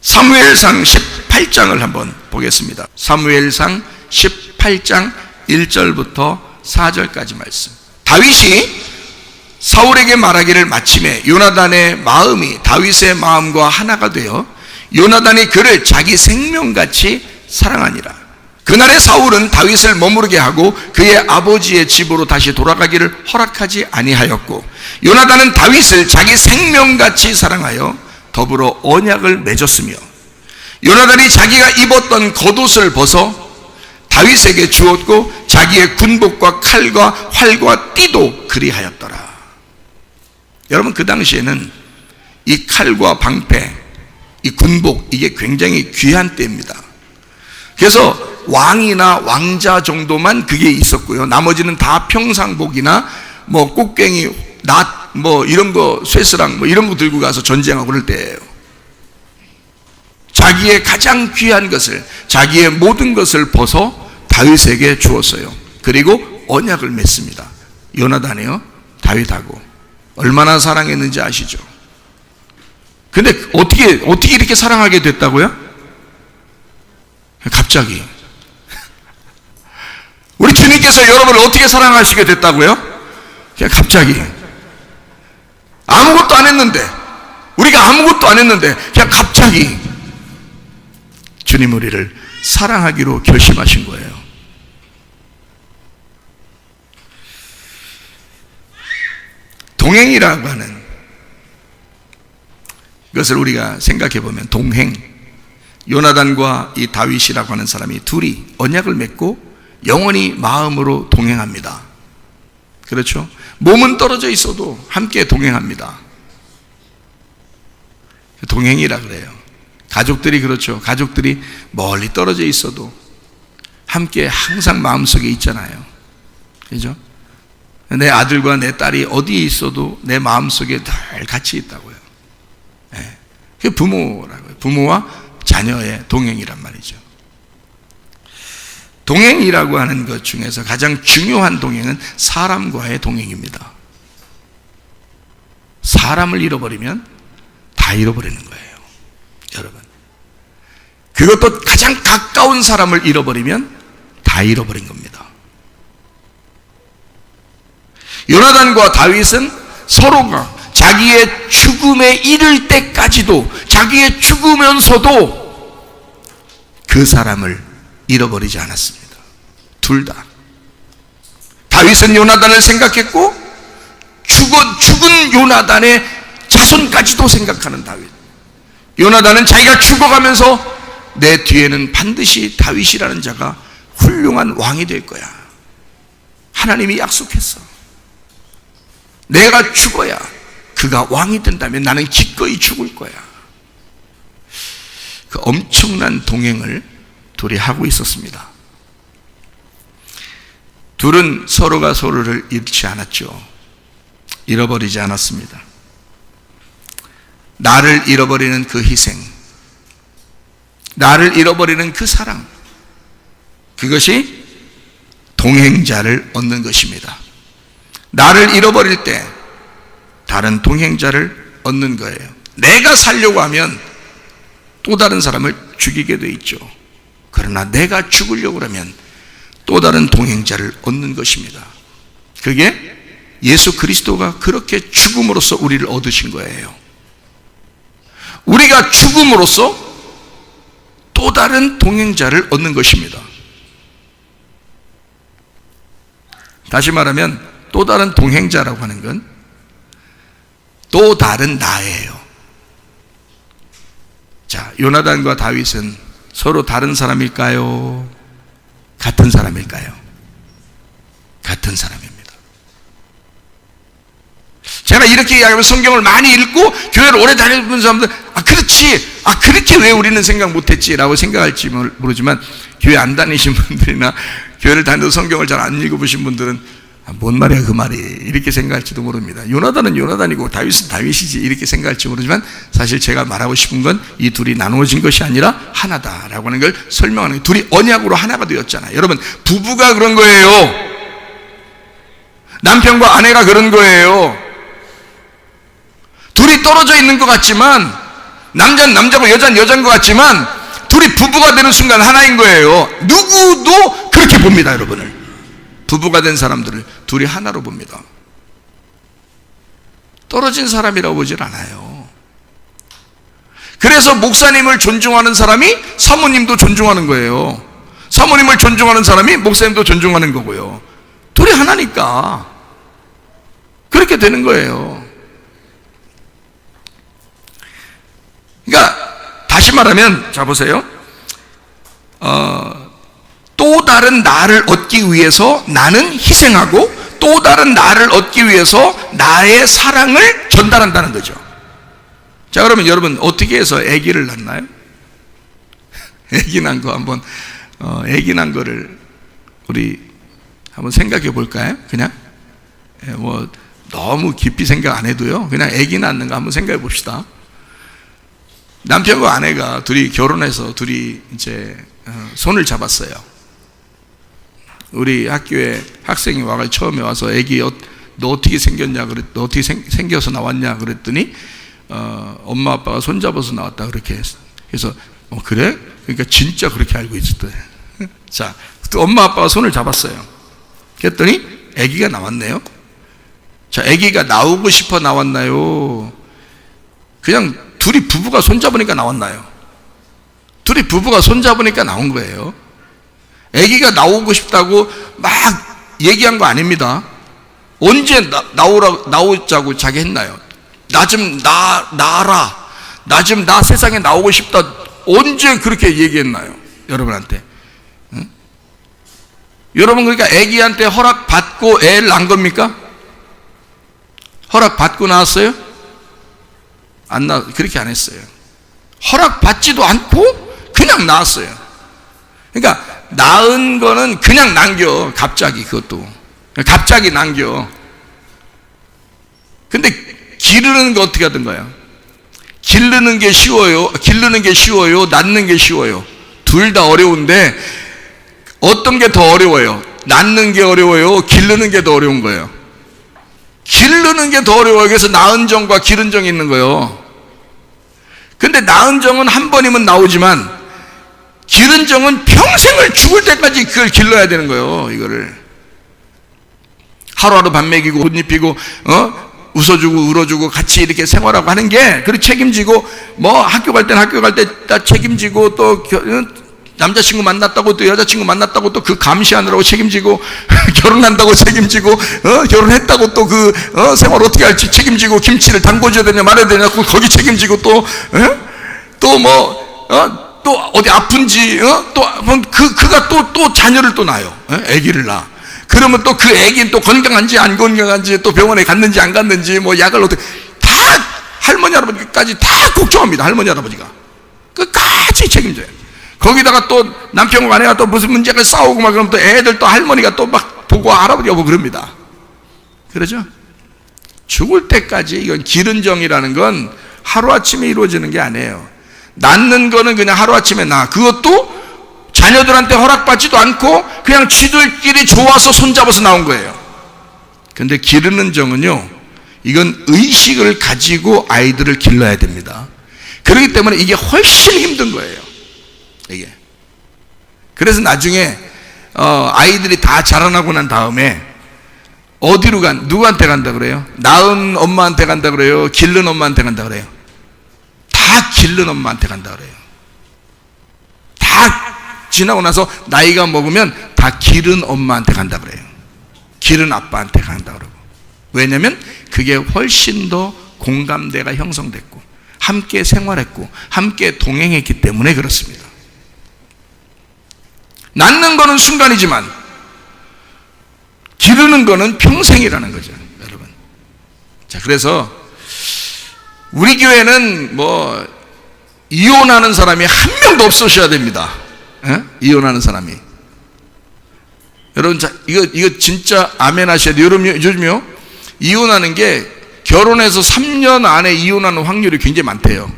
사무엘상 18장을 한번 보겠습니다. 사무엘상 18장 1절부터 4절까지 말씀. 다윗이 사울에게 말하기를 마침에 요나단의 마음이 다윗의 마음과 하나가 되어 요나단이 그를 자기 생명같이 사랑하니라. 그날에 사울은 다윗을 머무르게 하고 그의 아버지의 집으로 다시 돌아가기를 허락하지 아니하였고, 요나단은 다윗을 자기 생명같이 사랑하여 더불어 언약을 맺었으며, 요나단이 자기가 입었던 겉옷을 벗어 다윗에게 주었고 자기의 군복과 칼과 활과 띠도 그리하였더라. 여러분, 그 당시에는 이 칼과 방패, 이 군복, 이게 굉장히 귀한 때입니다. 그래서 왕이나 왕자 정도만 그게 있었고요, 나머지는 다 평상복이나 뭐 꽃갱이, 낫, 뭐 이런 거, 쇠스랑 뭐 이런 거 들고 가서 전쟁하고 그럴 때예요. 자기의 가장 귀한 것을, 자기의 모든 것을 벗어 다윗에게 주었어요. 그리고 언약을 맺습니다. 요나단이요, 다윗하고 얼마나 사랑했는지 아시죠? 근데 어떻게 이렇게 사랑하게 됐다고요? 갑자기. 우리 주님께서 여러분을 어떻게 사랑하시게 됐다고요? 그냥 갑자기. 아무것도 안 했는데, 우리가 아무것도 안 했는데 그냥 갑자기 주님 우리를 사랑하기로 결심하신 거예요. 동행이라고 하는 것을 우리가 생각해 보면, 동행, 요나단과 이 다윗이라고 하는 사람이 둘이 언약을 맺고 영원히 마음으로 동행합니다. 그렇죠? 몸은 떨어져 있어도 함께 동행합니다. 동행이라 그래요. 가족들이 그렇죠. 가족들이 멀리 떨어져 있어도 함께 항상 마음속에 있잖아요. 그죠? 내 아들과 내 딸이 어디에 있어도 내 마음속에 늘 같이 있다고요. 네. 그게 부모라고요. 부모와 자녀의 동행이란 말이죠. 동행이라고 하는 것 중에서 가장 중요한 동행은 사람과의 동행입니다. 사람을 잃어버리면 다 잃어버리는 거예요, 여러분. 그것도 가장 가까운 사람을 잃어버리면 다 잃어버린 겁니다. 요나단과 다윗은 서로가 자기의 죽음에 이를 때까지도, 자기의 죽으면서도 그 사람을 잃어버리지 않았습니다. 둘 다. 다윗은 요나단을 생각했고 죽은 요나단의 자손까지도 생각하는 다윗. 요나단은 자기가 죽어가면서 내 뒤에는 반드시 다윗이라는 자가 훌륭한 왕이 될 거야. 하나님이 약속했어. 내가 죽어야 그가 왕이 된다면 나는 기꺼이 죽을 거야. 그 엄청난 동행을 둘이 하고 있었습니다. 둘은 서로가 서로를 잃지 않았죠. 잃어버리지 않았습니다. 나를 잃어버리는 그 희생, 나를 잃어버리는 그 사랑, 그것이 동행자를 얻는 것입니다. 나를 잃어버릴 때 다른 동행자를 얻는 거예요. 내가 살려고 하면 또 다른 사람을 죽이게 돼 있죠. 그러나 내가 죽으려고 하면 또 다른 동행자를 얻는 것입니다. 그게 예수 그리스도가 그렇게 죽음으로써 우리를 얻으신 거예요. 우리가 죽음으로써 또 다른 동행자를 얻는 것입니다. 다시 말하면 또 다른 동행자라고 하는 건 또 다른 나예요. 자, 요나단과 다윗은 서로 다른 사람일까요? 같은 사람일까요? 같은 사람입니다. 제가 이렇게 이야기하면 성경을 많이 읽고 교회를 오래 다니는 사람들, 그렇지, 그렇게 왜 우리는 생각 못했지 라고 생각할지 모르지만, 교회 안 다니신 분들이나 교회를 다니면서 성경을 잘 안 읽어보신 분들은 뭔 말이야 그 말이 이렇게 생각할지도 모릅니다. 요나단은 요나단이고 다윗은 다윗이지 이렇게 생각할지 모르지만, 사실 제가 말하고 싶은 건 이 둘이 나누어진 것이 아니라 하나다라고 하는 걸 설명하는 거예요. 둘이 언약으로 하나가 되었잖아요. 여러분, 부부가 그런 거예요. 남편과 아내가 그런 거예요. 둘이 떨어져 있는 것 같지만, 남자는 남자고 여자는 여자인 것 같지만, 둘이 부부가 되는 순간 하나인 거예요. 누구도 그렇게 봅니다. 여러분을, 부부가 된 사람들을 둘이 하나로 봅니다. 떨어진 사람이라고 보질 않아요. 그래서 목사님을 존중하는 사람이 사모님도 존중하는 거예요. 사모님을 존중하는 사람이 목사님도 존중하는 거고요. 둘이 하나니까 그렇게 되는 거예요. 그러니까 다시 말하면, 자 보세요. 또 다른 나를 얻기 위해서 나는 희생하고, 또 다른 나를 얻기 위해서 나의 사랑을 전달한다는 거죠. 자, 그러면 여러분 어떻게 해서 아기를 낳나요? 아기 난 거 한번, 아기 난 거를 우리 한번 생각해 볼까요? 그냥 뭐 너무 깊이 생각 안 해도요, 그냥 아기 낳는 거 한번 생각해 봅시다. 남편과 아내가 둘이 결혼해서 둘이 이제 손을 잡았어요. 우리 학교에 학생이 와가지고 처음에 와서 애기 너 어떻게 생겼냐 너 어떻게 생겨서 나왔냐 그랬더니 엄마 아빠가 손잡아서 나왔다 그렇게 했어. 그래서 그래? 그러니까 진짜 그렇게 알고 있었대. 자, 또 엄마 아빠가 손을 잡았어요. 그랬더니 애기가 나왔네요. 자, 애기가 나오고 싶어 나왔나요? 그냥 둘이 부부가 손잡으니까 나왔나요? 둘이 부부가 손잡으니까 나온 거예요. 아기가 나오고 싶다고 막 얘기한 거 아닙니다. 언제 나오자고 자기 했나요? 나 좀 나라. 나 좀 나 세상에 나오고 싶다. 언제 그렇게 얘기했나요? 여러분한테. 응? 여러분, 그러니까 아기한테 허락 받고 애를 낳은 겁니까? 허락 받고 낳았어요? 그렇게 안 했어요. 허락 받지도 않고 그냥 낳았어요. 그러니까 낳은 거는 그냥 남겨. 갑자기, 그것도 갑자기 남겨. 근데 기르는 거 어떻게 하던 거야? 기르는 게 쉬워요? 낳는 게 쉬워요? 둘 다 어려운데 어떤 게 더 어려워요? 낳는 게 어려워요? 기르는 게 더 어려운 거예요? 기르는 게 더 어려워요. 그래서 낳은 정과 기른 정이 있는 거예요. 근데 낳은 정은 한 번이면 나오지만 기른 정은 평생을 죽을 때까지 그걸 길러야 되는 거예요. 이거를 하루하루 밥 먹이고 옷 입히고 웃어주고 울어주고 같이 이렇게 생활하고 하는 게, 그리고 책임지고, 뭐 학교 갈 때는 학교 갈 때 다 책임지고, 또 남자친구 만났다고 또 여자친구 만났다고 또 그 감시하느라고 책임지고, 결혼한다고 책임지고, 결혼했다고 또 그 생활 어떻게 할지 책임지고, 김치를 담궈줘야 되냐 말아야 되냐 거기 책임지고, 또 어디 아픈지, 그가 또 자녀를 또 낳아요. 아기를 낳아. 그러면 또 그 아기는 또 건강한지 안 건강한지, 또 병원에 갔는지 안 갔는지, 뭐 약을 어떻게, 다 할머니 할아버지까지 다 걱정합니다. 할머니 할아버지가 끝까지 책임져요. 거기다가 또 남편과 아내가 또 무슨 문제가 싸우고 막 그러면 또 애들 또 할머니가 또 막 보고 할아버지가 보고 그럽니다. 그러죠? 죽을 때까지. 이건 기른 정이라는 건 하루아침에 이루어지는 게 아니에요. 낳는 거는 그냥 하루아침에 낳아. 그것도 자녀들한테 허락받지도 않고 그냥 쥐들끼리 좋아서 손잡아서 나온 거예요. 근데 기르는 정은요, 이건 의식을 가지고 아이들을 길러야 됩니다. 그렇기 때문에 이게 훨씬 힘든 거예요. 이게. 그래서 나중에 아이들이 다 자라나고 난 다음에 어디로 누구한테 간다 그래요? 낳은 엄마한테 간다 그래요? 기른 엄마한테 간다 그래요? 다 기른 엄마한테 간다 그래요. 다 지나고 나서 나이가 먹으면 다 기른 엄마한테 간다 그래요. 길은 아빠한테 간다 그러고. 왜냐하면 그게 훨씬 더 공감대가 형성됐고 함께 생활했고 함께 동행했기 때문에 그렇습니다. 낳는 거는 순간이지만 기르는 거는 평생이라는 거죠, 여러분. 자, 그래서 우리 교회는 뭐 이혼하는 사람이 한 명도 없으셔야 됩니다. 에? 이혼하는 사람이. 여러분, 자, 이거 진짜 아멘 하셔야 돼요. 요즘요 이혼하는 게 결혼해서 3년 안에 이혼하는 확률이 굉장히 많대요.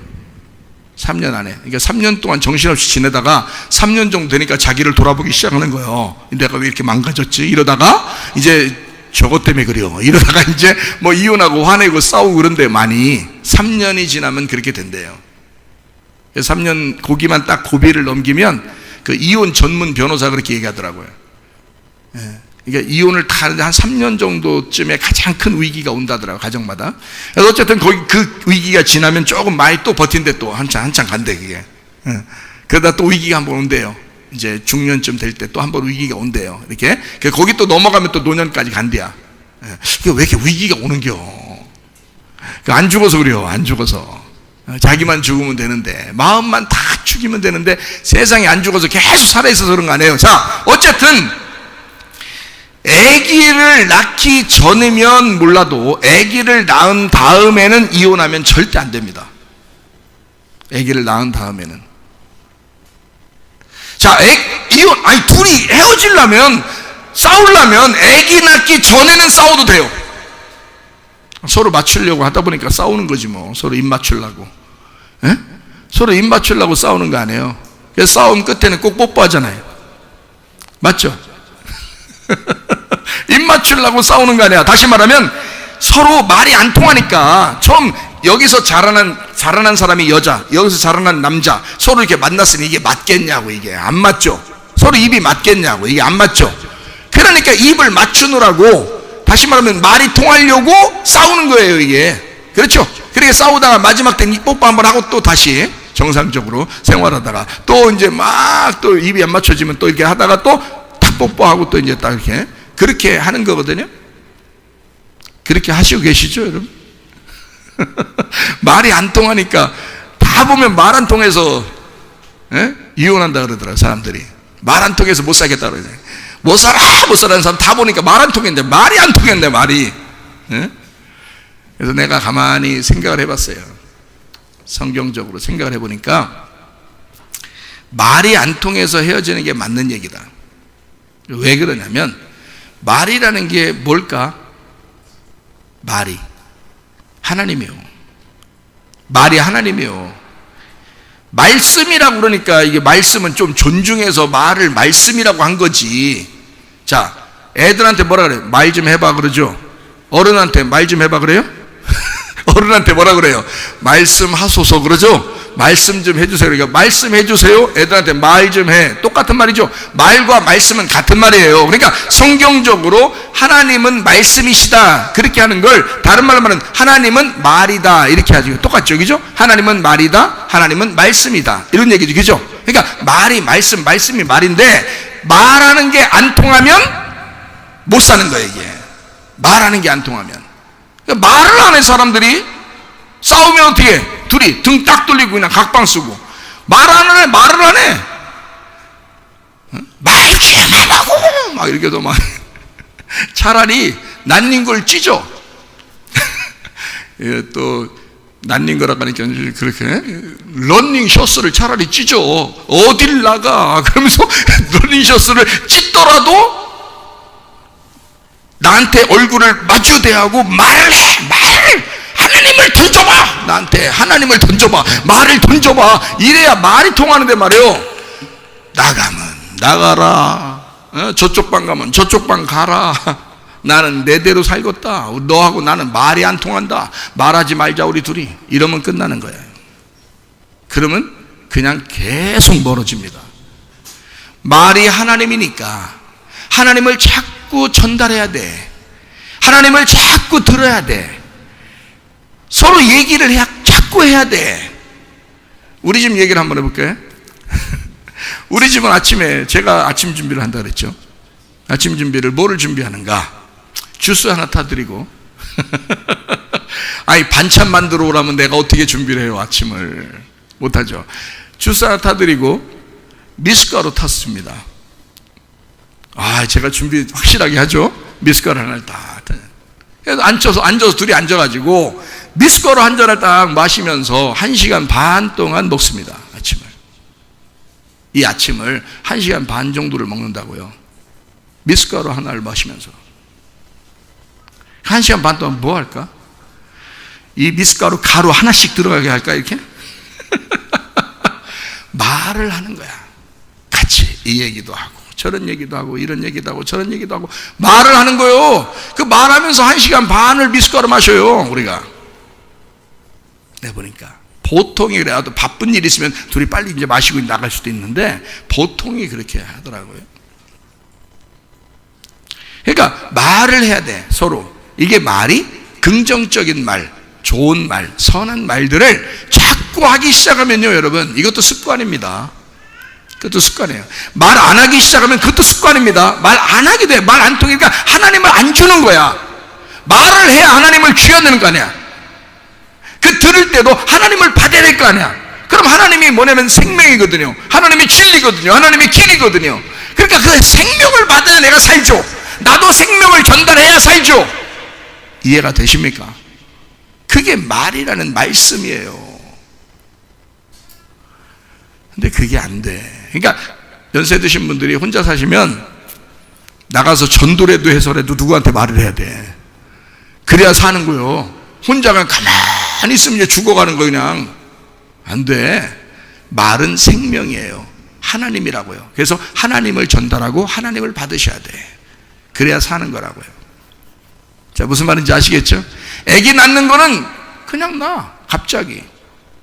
3년 안에. 그러니까 3년 동안 정신없이 지내다가 3년 정도 되니까 자기를 돌아보기 시작하는 거예요. 내가 왜 이렇게 망가졌지? 이러다가 이제 저것 때문에 그래요. 이러다가 이제 뭐 이혼하고 화내고 싸우고 그런데 많이 3년이 지나면 그렇게 된대요. 3년 고기만 딱 고비를 넘기면 그 이혼 전문 변호사 그렇게 얘기하더라고요. 그러니까 이혼을 다 하는데 한 3년 정도쯤에 가장 큰 위기가 온다더라고요, 가정마다. 그래서 어쨌든 거기 그 위기가 지나면 조금 많이 또 버틴데 또 한참 간대, 그게. 그러다 또 위기가 한번 온대요. 이제 중년쯤 될 때 또 한번 위기가 온대요. 이렇게. 거기 또 넘어가면 또 노년까지 간대야. 왜 이렇게 위기가 오는겨? 안 죽어서 그래요, 안 죽어서. 자기만 죽으면 되는데, 마음만 다 죽이면 되는데, 세상에 안 죽어서 계속 살아있어서 그런 거 아니에요. 자, 어쨌든, 아기를 낳기 전이면 몰라도, 아기를 낳은 다음에는 이혼하면 절대 안 됩니다. 아기를 낳은 다음에는. 자, 둘이 헤어지려면, 싸우려면, 아기 낳기 전에는 싸워도 돼요. 서로 맞추려고 하다 보니까 싸우는 거지 뭐. 서로 입 맞추려고. 에? 서로 입 맞추려고 싸우는 거 아니에요. 그래서 싸움 끝에는 꼭 뽀뽀하잖아요. 맞죠? 입 맞추려고 싸우는 거 아니야. 다시 말하면 서로 말이 안 통하니까 처음 여기서 자라난 사람이 여자, 여기서 자라난 남자, 서로 이렇게 만났으니 이게 맞겠냐고. 이게 안 맞죠. 서로 입이 맞겠냐고. 이게 안 맞죠. 그러니까 입을 맞추느라고, 다시 말하면 말이 통하려고 싸우는 거예요, 이게. 그렇죠? 그렇게 싸우다가 마지막 때 뽀뽀 한번 하고 또 다시 정상적으로 생활하다가 또 이제 막 또 입이 안 맞춰지면 또 이렇게 하다가 또 탁 뽀뽀하고 또 이제 딱 이렇게 그렇게 하는 거거든요. 그렇게 하시고 계시죠, 여러분? 말이 안 통하니까 다 보면 말 안 통해서 이혼한다 그러더라고요, 사람들이. 말 안 통해서 못 살겠다 그러잖아요. 못 살아는 사람 다 보니까 말 안 통했는데, 말이 안 통했네, 말이. 그래서 내가 가만히 생각을 해봤어요. 성경적으로 생각을 해보니까 말이 안 통해서 헤어지는 게 맞는 얘기다. 왜 그러냐면, 말이라는 게 뭘까? 말이 하나님이요. 말이 하나님이요. 말씀이라고 그러니까, 이게 말씀은 좀 존중해서 말을 말씀이라고 한 거지. 자, 애들한테 뭐라 그래요? 말 좀 해봐 그러죠. 어른한테 말 좀 해봐 그래요? 어른한테 뭐라 그래요? 말씀하소서 그러죠. 말씀 좀 해주세요. 그러니까 말씀 해주세요. 애들한테 말 좀 해. 똑같은 말이죠. 말과 말씀은 같은 말이에요. 그러니까 성경적으로 하나님은 말씀이시다 그렇게 하는 걸, 다른 말로 말하면 하나님은 말이다 이렇게 하죠. 똑같죠, 그죠? 하나님은 말이다, 하나님은 말씀이다, 이런 얘기죠, 그죠? 그러니까 말이 말씀, 말씀이 말인데, 말하는 게 안 통하면 못 사는 거예요, 이게. 말하는 게 안 통하면. 그러니까 말을 안 해, 사람들이. 싸우면 어떻게 해? 둘이 등 딱 돌리고 그냥 각방 쓰고. 말을 안 해. 말 좀 하라고! 막 이렇게 해도 막. 차라리 낯린 걸 찢어. 또, 낯린 거라고 하니까 그렇게. 러닝 셔츠를 차라리 찢어. 어딜 나가. 그러면서 러닝 셔츠를 찢더라도 나한테 얼굴을 마주대하고 말을 해. 하나님을 던져봐. 나한테 하나님을 던져봐. 말을 던져봐. 이래야 말이 통하는데 말이에요. 나가면 나가라. 저쪽 방 가면 저쪽 방 가라. 나는 내대로 살겠다. 너하고 나는 말이 안 통한다. 말하지 말자 우리 둘이. 이러면 끝나는 거예요. 그러면 그냥 계속 멀어집니다. 말이 하나님이니까 하나님을 자꾸 전달해야 돼. 하나님을 자꾸 들어야 돼. 서로 얘기를 자꾸 해야 돼. 우리 집 얘기를 한번 해볼까요? 우리 집은 아침에 제가 아침 준비를 한다 그랬죠. 아침 준비를 뭐를 준비하는가? 주스 하나 타드리고 아니 반찬 만들어 오라면 내가 어떻게 준비를 해요? 아침을 못하죠. 주스 하나 타드리고 미숫가루 탔습니다. 제가 준비 확실하게 하죠. 미숫가루 하나를 딱 그래서 앉아서 둘이 앉아가지고 미숫가루 한 잔을 딱 마시면서 1시간 반 동안 먹습니다. 아침을. 이 아침을 1시간 반 정도를 먹는다고요. 미숫가루 하나를 마시면서 1시간 반 동안 뭐 할까? 이 미숫가루 가루 하나씩 들어가게 할까 이렇게? 말을 하는 거야. 같이 이 얘기도 하고 저런 얘기도 하고 이런 얘기도 하고 저런 얘기도 하고 말을 하는 거요. 그 말하면서 1시간 반을 미숫가루 마셔요. 우리가 내보니까 보통이 그래도 바쁜 일 있으면 둘이 빨리 이제 마시고 나갈 수도 있는데 보통이 그렇게 하더라고요. 그러니까 말을 해야 돼. 서로 이게 말이 긍정적인 말, 좋은 말, 선한 말들을 자꾸 하기 시작하면요, 여러분 이것도 습관입니다. 그것도 습관이에요. 말 안 하기 시작하면 그것도 습관입니다. 말 안 하게 돼. 말 안 통하니까 하나님을 안 주는 거야. 말을 해야 하나님을 줘야 되는 거 아니야. 그 들을 때도 하나님을 받아야 될 거 아니야. 그럼 하나님이 뭐냐면 생명이거든요. 하나님이 진리거든요. 하나님이 길이거든요. 그러니까 그 생명을 받아야 내가 살죠. 나도 생명을 전달해야 살죠. 이해가 되십니까? 그게 말이라는 말씀이에요. 근데 그게 안 돼. 그러니까 연세 드신 분들이 혼자 사시면 나가서 전도라도 해서라도 누구한테 말을 해야 돼. 그래야 사는 거요. 혼자가 가만히 있으면 이제 죽어가는 거 그냥. 안 돼. 말은 생명이에요. 하나님이라고요. 그래서 하나님을 전달하고 하나님을 받으셔야 돼. 그래야 사는 거라고요. 자, 무슨 말인지 아시겠죠? 아기 낳는 거는 그냥 나. 갑자기.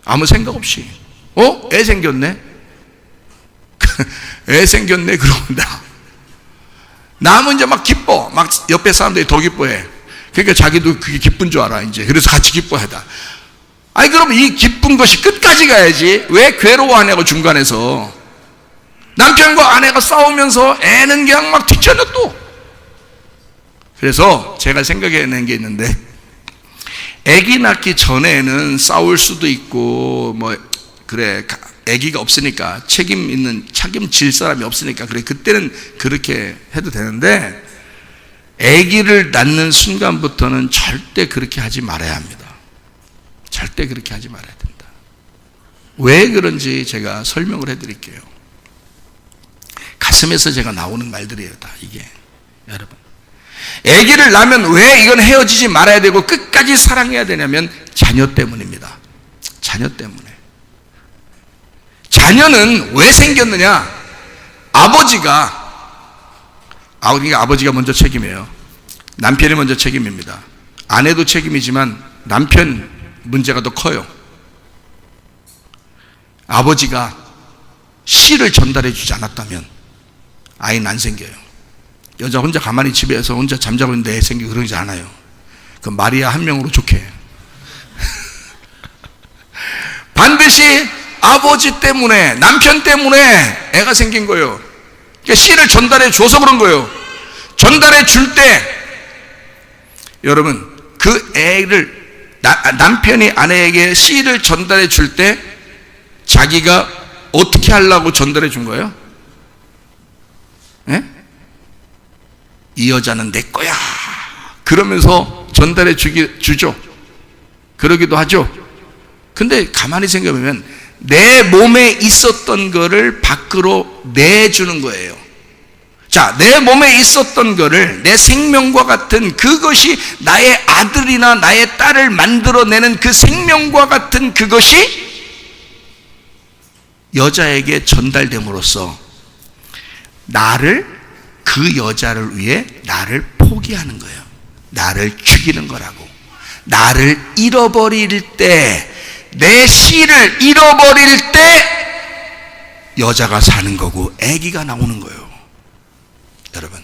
아무 생각 없이. 애 생겼네? 애 생겼네? 그러고 나면 이제 막 기뻐. 막 옆에 사람들이 더 기뻐해. 그러니까 자기도 그게 기쁜 줄 알아, 이제. 그래서 같이 기뻐하다. 아니, 그럼 이 기쁜 것이 끝까지 가야지. 왜 괴로워하냐고, 중간에서. 남편과 아내가 싸우면서 애는 그냥 막 뒤쳐져 또. 그래서 제가 생각해낸 게 있는데, 아기 낳기 전에는 싸울 수도 있고, 그래, 아기가 없으니까 책임질 사람이 없으니까 그래, 그때는 그렇게 해도 되는데 아기를 낳는 순간부터는 절대 그렇게 하지 말아야 합니다. 절대 그렇게 하지 말아야 된다. 왜 그런지 제가 설명을 해드릴게요. 가슴에서 제가 나오는 말들이에요, 다 이게. 여러분, 아기를 낳으면 왜 이건 헤어지지 말아야 되고 끝까지 사랑해야 되냐면 자녀 때문입니다. 자녀 때문에. 자녀는 왜 생겼느냐? 아버지가 먼저 책임이에요. 남편이 먼저 책임입니다. 아내도 책임이지만 남편 문제가 더 커요. 아버지가 씨를 전달해 주지 않았다면 아이는 안 생겨요. 여자 혼자 가만히 집에서 혼자 잠자고 있는데 애 생기고 그러지 않아요. 그 마리아 한 명으로 좋게. 반드시 아버지 때문에, 남편 때문에 애가 생긴 거예요. 그러니까 씨를 전달해 줘서 그런 거예요. 전달해 줄 때, 여러분, 그 애를, 남편이 아내에게 씨를 전달해 줄 때, 자기가 어떻게 하려고 전달해 준 거예요? 예? 이 여자는 내 거야. 그러면서 전달해 주죠. 그러기도 하죠. 근데 가만히 생각해보면, 내 몸에 있었던 거를 밖으로 내주는 거예요. 자, 내 몸에 있었던 거를, 내 생명과 같은 그것이 나의 아들이나 나의 딸을 만들어내는 그 생명과 같은 그것이 여자에게 전달됨으로써 그 여자를 위해 나를 포기하는 거예요. 나를 죽이는 거라고. 나를 잃어버릴 때, 내 씨를 잃어버릴 때 여자가 사는 거고 아기가 나오는 거예요. 여러분,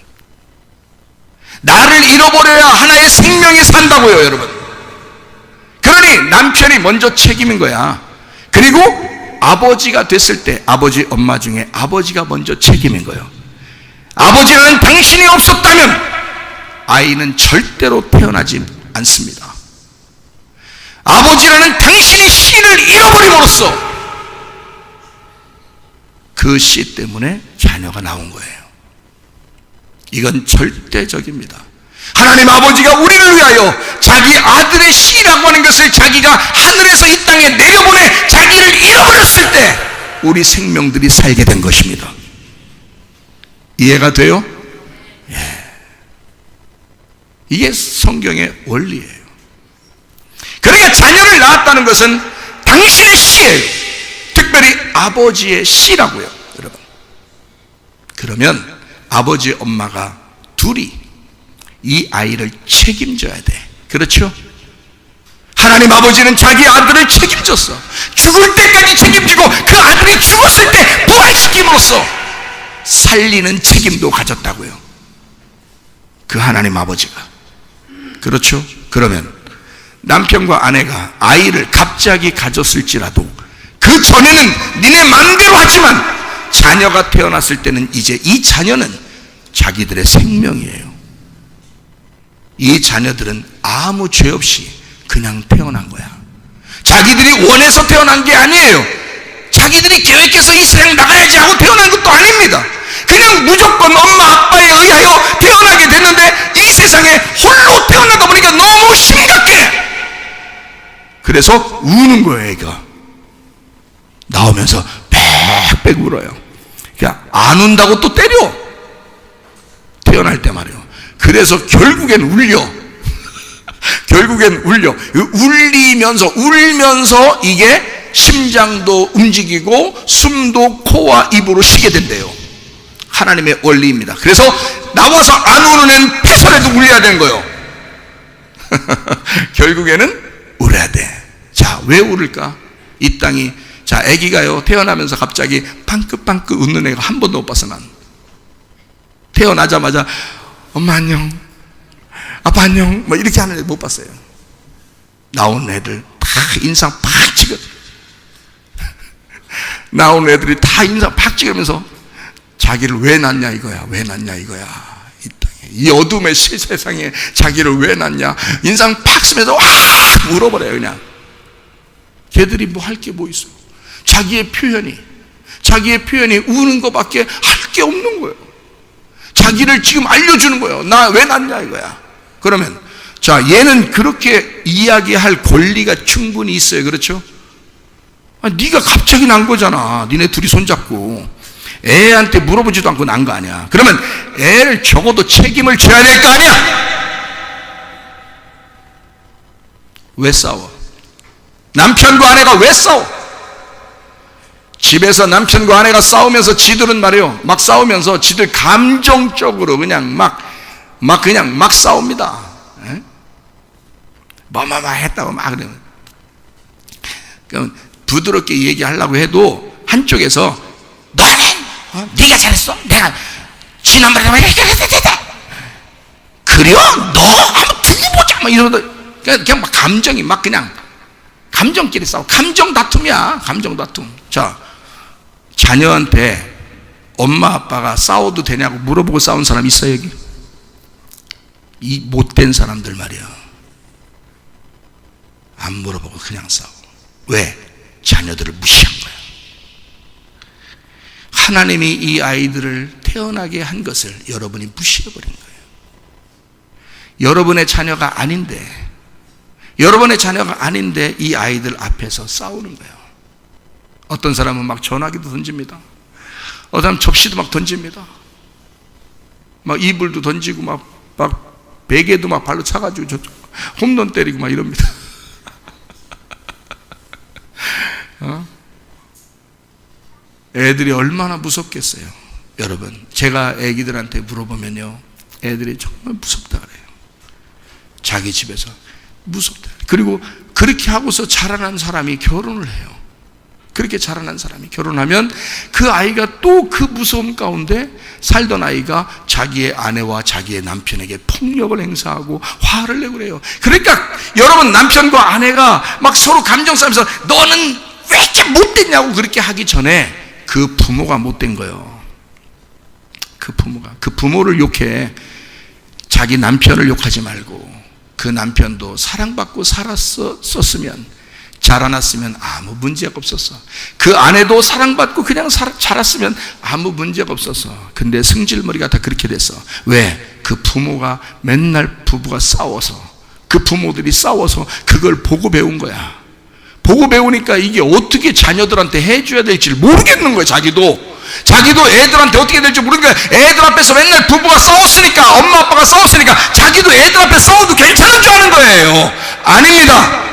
나를 잃어버려야 하나의 생명이 산다고요, 여러분. 그러니 남편이 먼저 책임인 거야. 그리고 아버지가 됐을 때, 아버지, 엄마 중에 아버지가 먼저 책임인 거예요. 아버지는 당신이 없었다면 아이는 절대로 태어나지 않습니다. 아버지라는 당신의 씨를 잃어버림으로써 그 씨 때문에 자녀가 나온 거예요. 이건 절대적입니다. 하나님 아버지가 우리를 위하여 자기 아들의 씨라고 하는 것을 자기가 하늘에서 이 땅에 내려보내 자기를 잃어버렸을 때 우리 생명들이 살게 된 것입니다. 이해가 돼요? 예. 이게 성경의 원리예요. 그러니까 자녀를 낳았다는 것은 당신의 씨예요. 특별히 아버지의 씨라고요, 여러분. 그러면 아버지 엄마가 둘이 이 아이를 책임져야 돼. 그렇죠? 하나님 아버지는 자기 아들을 책임졌어. 죽을 때까지 책임지고 그 아들이 죽었을 때 부활시킴으로써 살리는 책임도 가졌다고요. 그 하나님 아버지가. 그렇죠? 그러면 남편과 아내가 아이를 갑자기 가졌을지라도 그 전에는 니네 마음대로 하지만 자녀가 태어났을 때는 이제 이 자녀는 자기들의 생명이에요. 이 자녀들은 아무 죄 없이 그냥 태어난 거야. 자기들이 원해서 태어난 게 아니에요. 자기들이 계획해서 이 세상 나가야지 하고 태어난 것도 아닙니다. 그냥 무조건 엄마 아빠에 의하여 태어나게 됐는데 이 세상에 홀로 태어나다 보니까 너무 심각해. 그래서 우는 거예요. 애가 나오면서 빽빽 울어요. 그러니까 안 운다고 또 때려. 태어날 때 말이에요. 그래서 결국엔 울려. 결국엔 울려. 울면서 이게 심장도 움직이고 숨도 코와 입으로 쉬게 된대요. 하나님의 원리입니다. 그래서 나와서 안 우는 애는 패설해도 울려야 되는 거예요. 결국에는 울어야 돼. 자, 왜 울을까? 이 땅이, 자, 아기가요 태어나면서 갑자기 빵긋빵긋 웃는 애가 한 번도 못 봤어. 난 태어나자마자 엄마 안녕, 아빠 안녕 뭐 이렇게 하는 애 못 봤어요. 나온 애들 다 인상 팍 찍어. 나온 애들이 다 인상 팍 찍으면서 자기를 왜 낳냐 이거야, 왜 낳냐 이거야. 이 땅에, 이 어둠의 세상에 자기를 왜 낳냐 인상 팍 쓰면서 와 울어버려요. 그냥 걔들이 뭐 할 게 뭐 있어. 자기의 표현이 우는 것밖에 할 게 없는 거예요. 자기를 지금 알려주는 거예요. 나 왜 낳냐 이거야. 그러면 자, 얘는 그렇게 이야기할 권리가 충분히 있어요. 그렇죠? 네가 갑자기 난 거잖아. 니네 둘이 손잡고 애한테 물어보지도 않고 난 거 아니야. 그러면 애를 적어도 책임을 져야 될 거 아니야. 왜 싸워? 남편과 아내가 왜 싸워? 집에서 남편과 아내가 싸우면서 지들은 말이에요, 막 싸우면서 지들 감정적으로 그냥 막 싸웁니다. 뭐뭐뭐 했다고 막 그러면, 그럼 부드럽게 얘기하려고 해도 한쪽에서 너는 네가 잘했어, 내가 지난번에 그래요? 너 한번 두고 보자 막 이러다 그냥 막 감정이 막 그냥 감정끼리 싸워. 감정 다툼이야. 감정 다툼. 자, 자녀한테 엄마 아빠가 싸워도 되냐고 물어보고 싸운 사람 있어요 여기? 이 못된 사람들 말이야. 안 물어보고 그냥 싸워. 왜? 자녀들을 무시한 거야. 하나님이 이 아이들을 태어나게 한 것을 여러분이 무시해버린 거예요. 여러분의 자녀가 아닌데 이 아이들 앞에서 싸우는 거예요. 어떤 사람은 막 전화기도 던집니다. 어떤 사람은 접시도 막 던집니다. 막 이불도 던지고 막 베개도 막 발로 차가지고 홈런 때리고 막 이럽니다. 애들이 얼마나 무섭겠어요. 여러분, 제가 애기들한테 물어보면요, 애들이 정말 무섭다 그래요. 자기 집에서 무섭다. 그리고 그렇게 하고서 자라난 사람이 결혼을 해요. 그렇게 자라난 사람이 결혼하면 그 아이가 또 그 무서움 가운데 살던 아이가 자기의 아내와 자기의 남편에게 폭력을 행사하고 화를 내고 그래요. 그러니까 여러분, 남편과 아내가 막 서로 감정 싸움에서 너는 왜 이렇게 못됐냐고 그렇게 하기 전에 그 부모가 못된 거예요. 그 부모를 욕해. 자기 남편을 욕하지 말고 그 남편도 사랑받고 살았었으면, 자라났으면 아무 문제가 없었어. 그 아내도 사랑받고 그냥 자랐으면 아무 문제가 없었어. 근데 승질머리가 다 그렇게 됐어. 왜? 그 부모가 맨날 부부가 싸워서, 그 부모들이 싸워서 그걸 보고 배운 거야. 보고 배우니까 이게 어떻게 자녀들한테 해줘야 될지 모르겠는 거야. 자기도 애들한테 어떻게 될지 모르니까, 애들 앞에서 맨날 부부가 싸웠으니까, 엄마 아빠가 싸웠으니까 자기도 애들 앞에 싸워도 괜찮은 줄 아는 거예요. 아닙니다.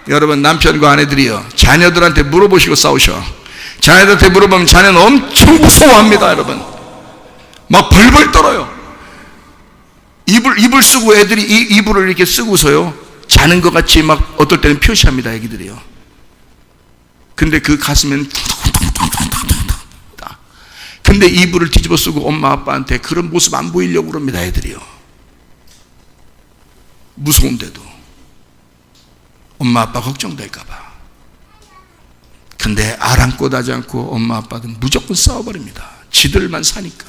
여러분, 남편과 아내들이요, 자녀들한테 물어보시고 싸우셔. 자녀들한테 물어보면 자녀는 엄청 무서워합니다. 여러분, 막 벌벌 떨어요. 이불 쓰고 애들이 이불을 이렇게 쓰고서요, 자는 것 같이 막 어떨 때는 표시합니다. 애기들이요. 근데 그 가슴엔 근데 이불을 뒤집어 쓰고 엄마 아빠한테 그런 모습 안 보이려고 그럽니다. 애들이요. 무서운데도 엄마 아빠 걱정될까 봐. 근데 아랑곳하지 않고 엄마 아빠는 무조건 싸워버립니다. 지들만 사니까.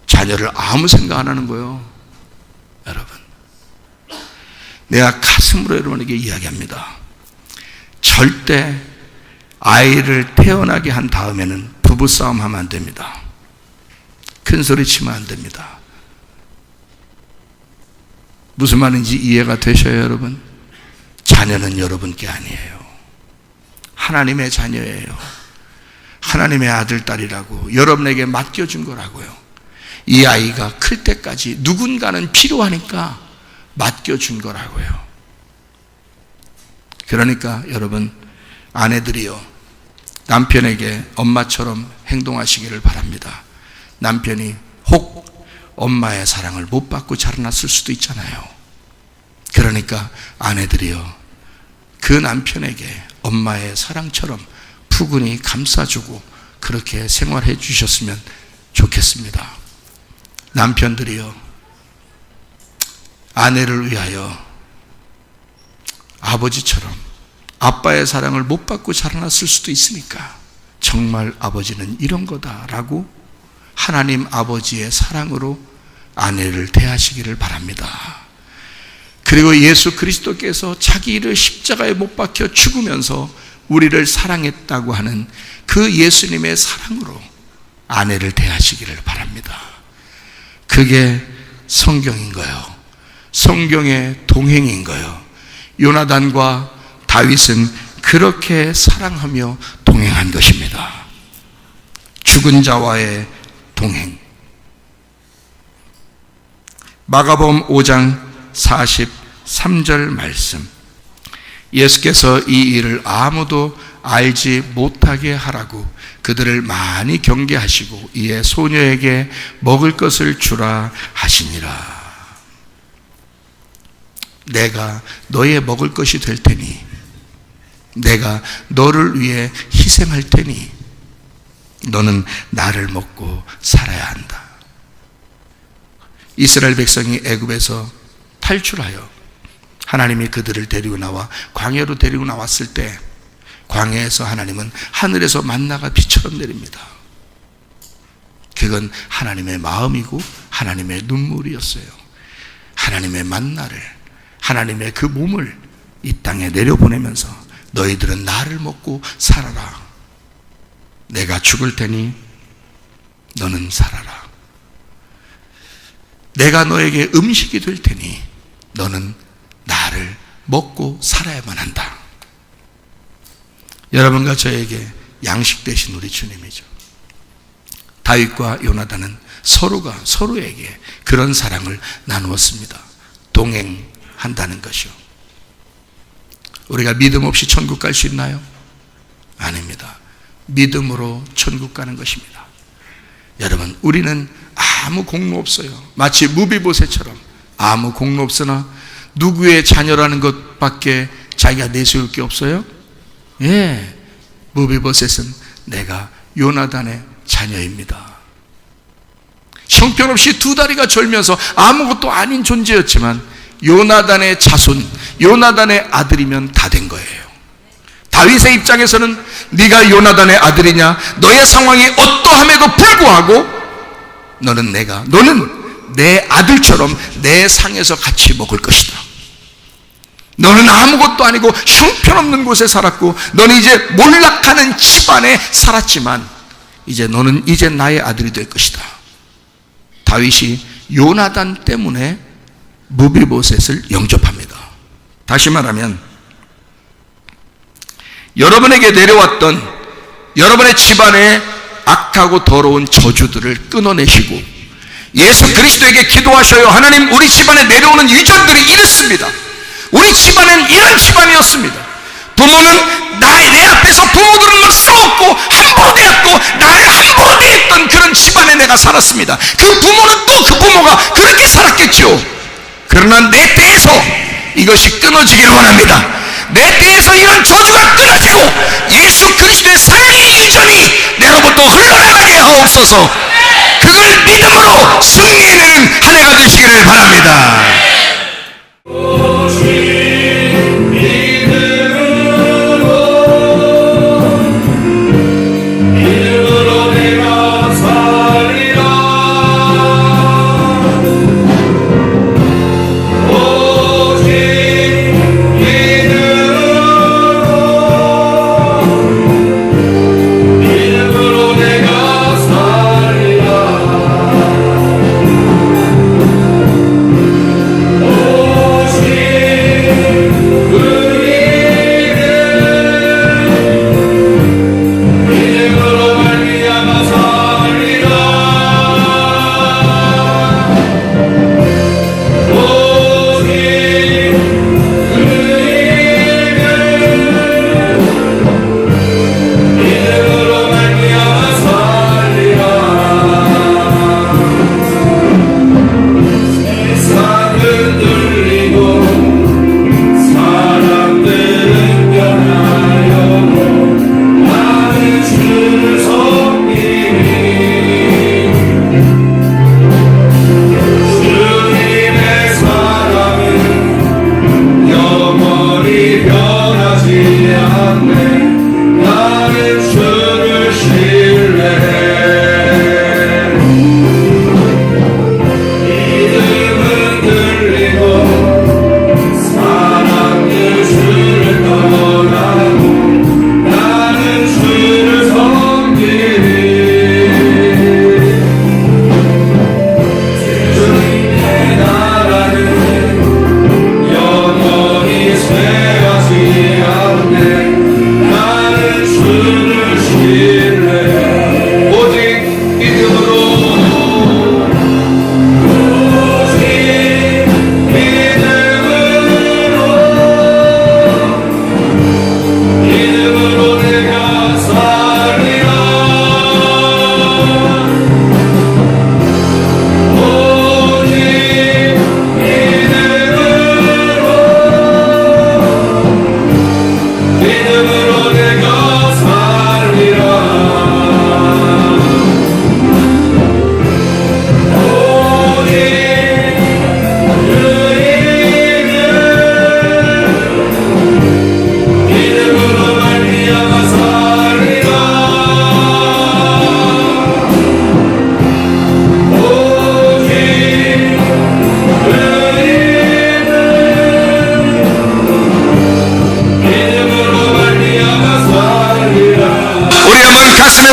자녀를 아무 생각 안 하는 거예요. 여러분, 내가 가슴으로 여러분에게 이야기합니다. 절대 아이를 태어나게 한 다음에는 부부싸움 하면 안 됩니다. 큰 소리 치면 안 됩니다. 무슨 말인지 이해가 되셔요, 여러분? 자녀는 여러분께 아니에요. 하나님의 자녀예요. 하나님의 아들, 딸이라고 여러분에게 맡겨준 거라고요. 이 아이가 클 때까지 누군가는 필요하니까 맡겨준 거라고요. 그러니까 여러분, 아내들이요, 남편에게 엄마처럼 행동하시기를 바랍니다. 남편이 혹 엄마의 사랑을 못 받고 자라났을 수도 있잖아요. 그러니까 아내들이요, 그 남편에게 엄마의 사랑처럼 푸근히 감싸주고 그렇게 생활해 주셨으면 좋겠습니다. 남편들이요, 아내를 위하여 아버지처럼 아빠의 사랑을 못 받고 자라났을 수도 있으니까 정말 아버지는 이런 거다라고 하나님 아버지의 사랑으로 아내를 대하시기를 바랍니다. 그리고 예수 그리스도께서 자기를 십자가에 못 박혀 죽으면서 우리를 사랑했다고 하는 그 예수님의 사랑으로 아내를 대하시기를 바랍니다. 그게 성경인 거예요. 성경의 동행인 거예요. 요나단과 다윗은 그렇게 사랑하며 동행한 것입니다. 죽은 자와의 동행. 마가복음 5장 43절 말씀. 예수께서 이 일을 아무도 알지 못하게 하라고 그들을 많이 경계하시고 이에 소녀에게 먹을 것을 주라 하시니라. 내가 너의 먹을 것이 될 테니, 내가 너를 위해 희생할 테니 너는 나를 먹고 살아야 한다. 이스라엘 백성이 애굽에서 탈출하여 하나님이 그들을 데리고 나와 광야로 데리고 나왔을 때, 광야에서 하나님은 하늘에서 만나가 비처럼 내립니다. 그건 하나님의 마음이고 하나님의 눈물이었어요. 하나님의 만나를, 하나님의 그 몸을 이 땅에 내려보내면서 너희들은 나를 먹고 살아라. 내가 죽을 테니 너는 살아라. 내가 너에게 음식이 될 테니 너는 나를 먹고 살아야만 한다. 여러분과 저에게 양식 되신 우리 주님이죠. 다윗과 요나단은 서로가 서로에게 그런 사랑을 나누었습니다. 동행한다는 것이요. 우리가 믿음 없이 천국 갈 수 있나요? 아닙니다. 믿음으로 천국 가는 것입니다. 여러분, 우리는 아무 공로 없어요. 마치 무비보셋처럼 아무 공로 없으나 누구의 자녀라는 것밖에 자기가 내세울 게 없어요? 예, 무비보셋은 내가 요나단의 자녀입니다. 형편없이 두 다리가 절면서 아무것도 아닌 존재였지만 요나단의 자손, 요나단의 아들이면 다 된 거예요. 다윗의 입장에서는 네가 요나단의 아들이냐, 너의 상황이 어떠함에도 불구하고 너는 내 아들처럼 내 상에서 같이 먹을 것이다. 너는 아무것도 아니고 형편없는 곳에 살았고 너는 이제 몰락하는 집안에 살았지만 너는 이제 나의 아들이 될 것이다. 다윗이 요나단 때문에 무비보셋을 영접합니다. 다시 말하면 여러분에게 내려왔던 여러분의 집안의 악하고 더러운 저주들을 끊어내시고 예수 그리스도에게 기도하셔요. 하나님, 우리 집안에 내려오는 유전들이 이렇습니다. 우리 집안은 이런 집안이었습니다. 부모는 내 앞에서 부모들은 막 싸웠고 함부로 대했고 나를 함부로 대했던 그런 집안에 내가 살았습니다. 그 부모는 또 그 부모가 그렇게 살았겠죠. 그러나 내 때에서 이것이 끊어지기를 원합니다. 내 때에서 이런 저주가 끊어지고 예수 그리스도의 살리 유전이 내로부터 흘러나가게 하옵소서. 그걸 믿음으로 승리해내는 한 해가 되시기를 바랍니다.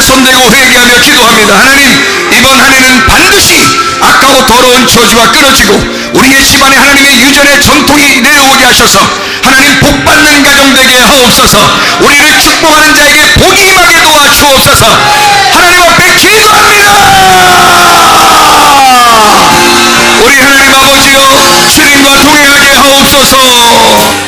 손대고 회개하며 기도합니다. 하나님, 이번 한 해는 반드시 악하고 더러운 저주가 끊어지고 우리의 집안에 하나님의 유전의 전통이 내려오게 하셔서 하나님 복받는 가정 되게 하옵소서. 우리를 축복하는 자에게 복이 임하게 도와주옵소서. 하나님 앞에 기도합니다. 우리 하나님 아버지여, 주님과 동행하게 하옵소서.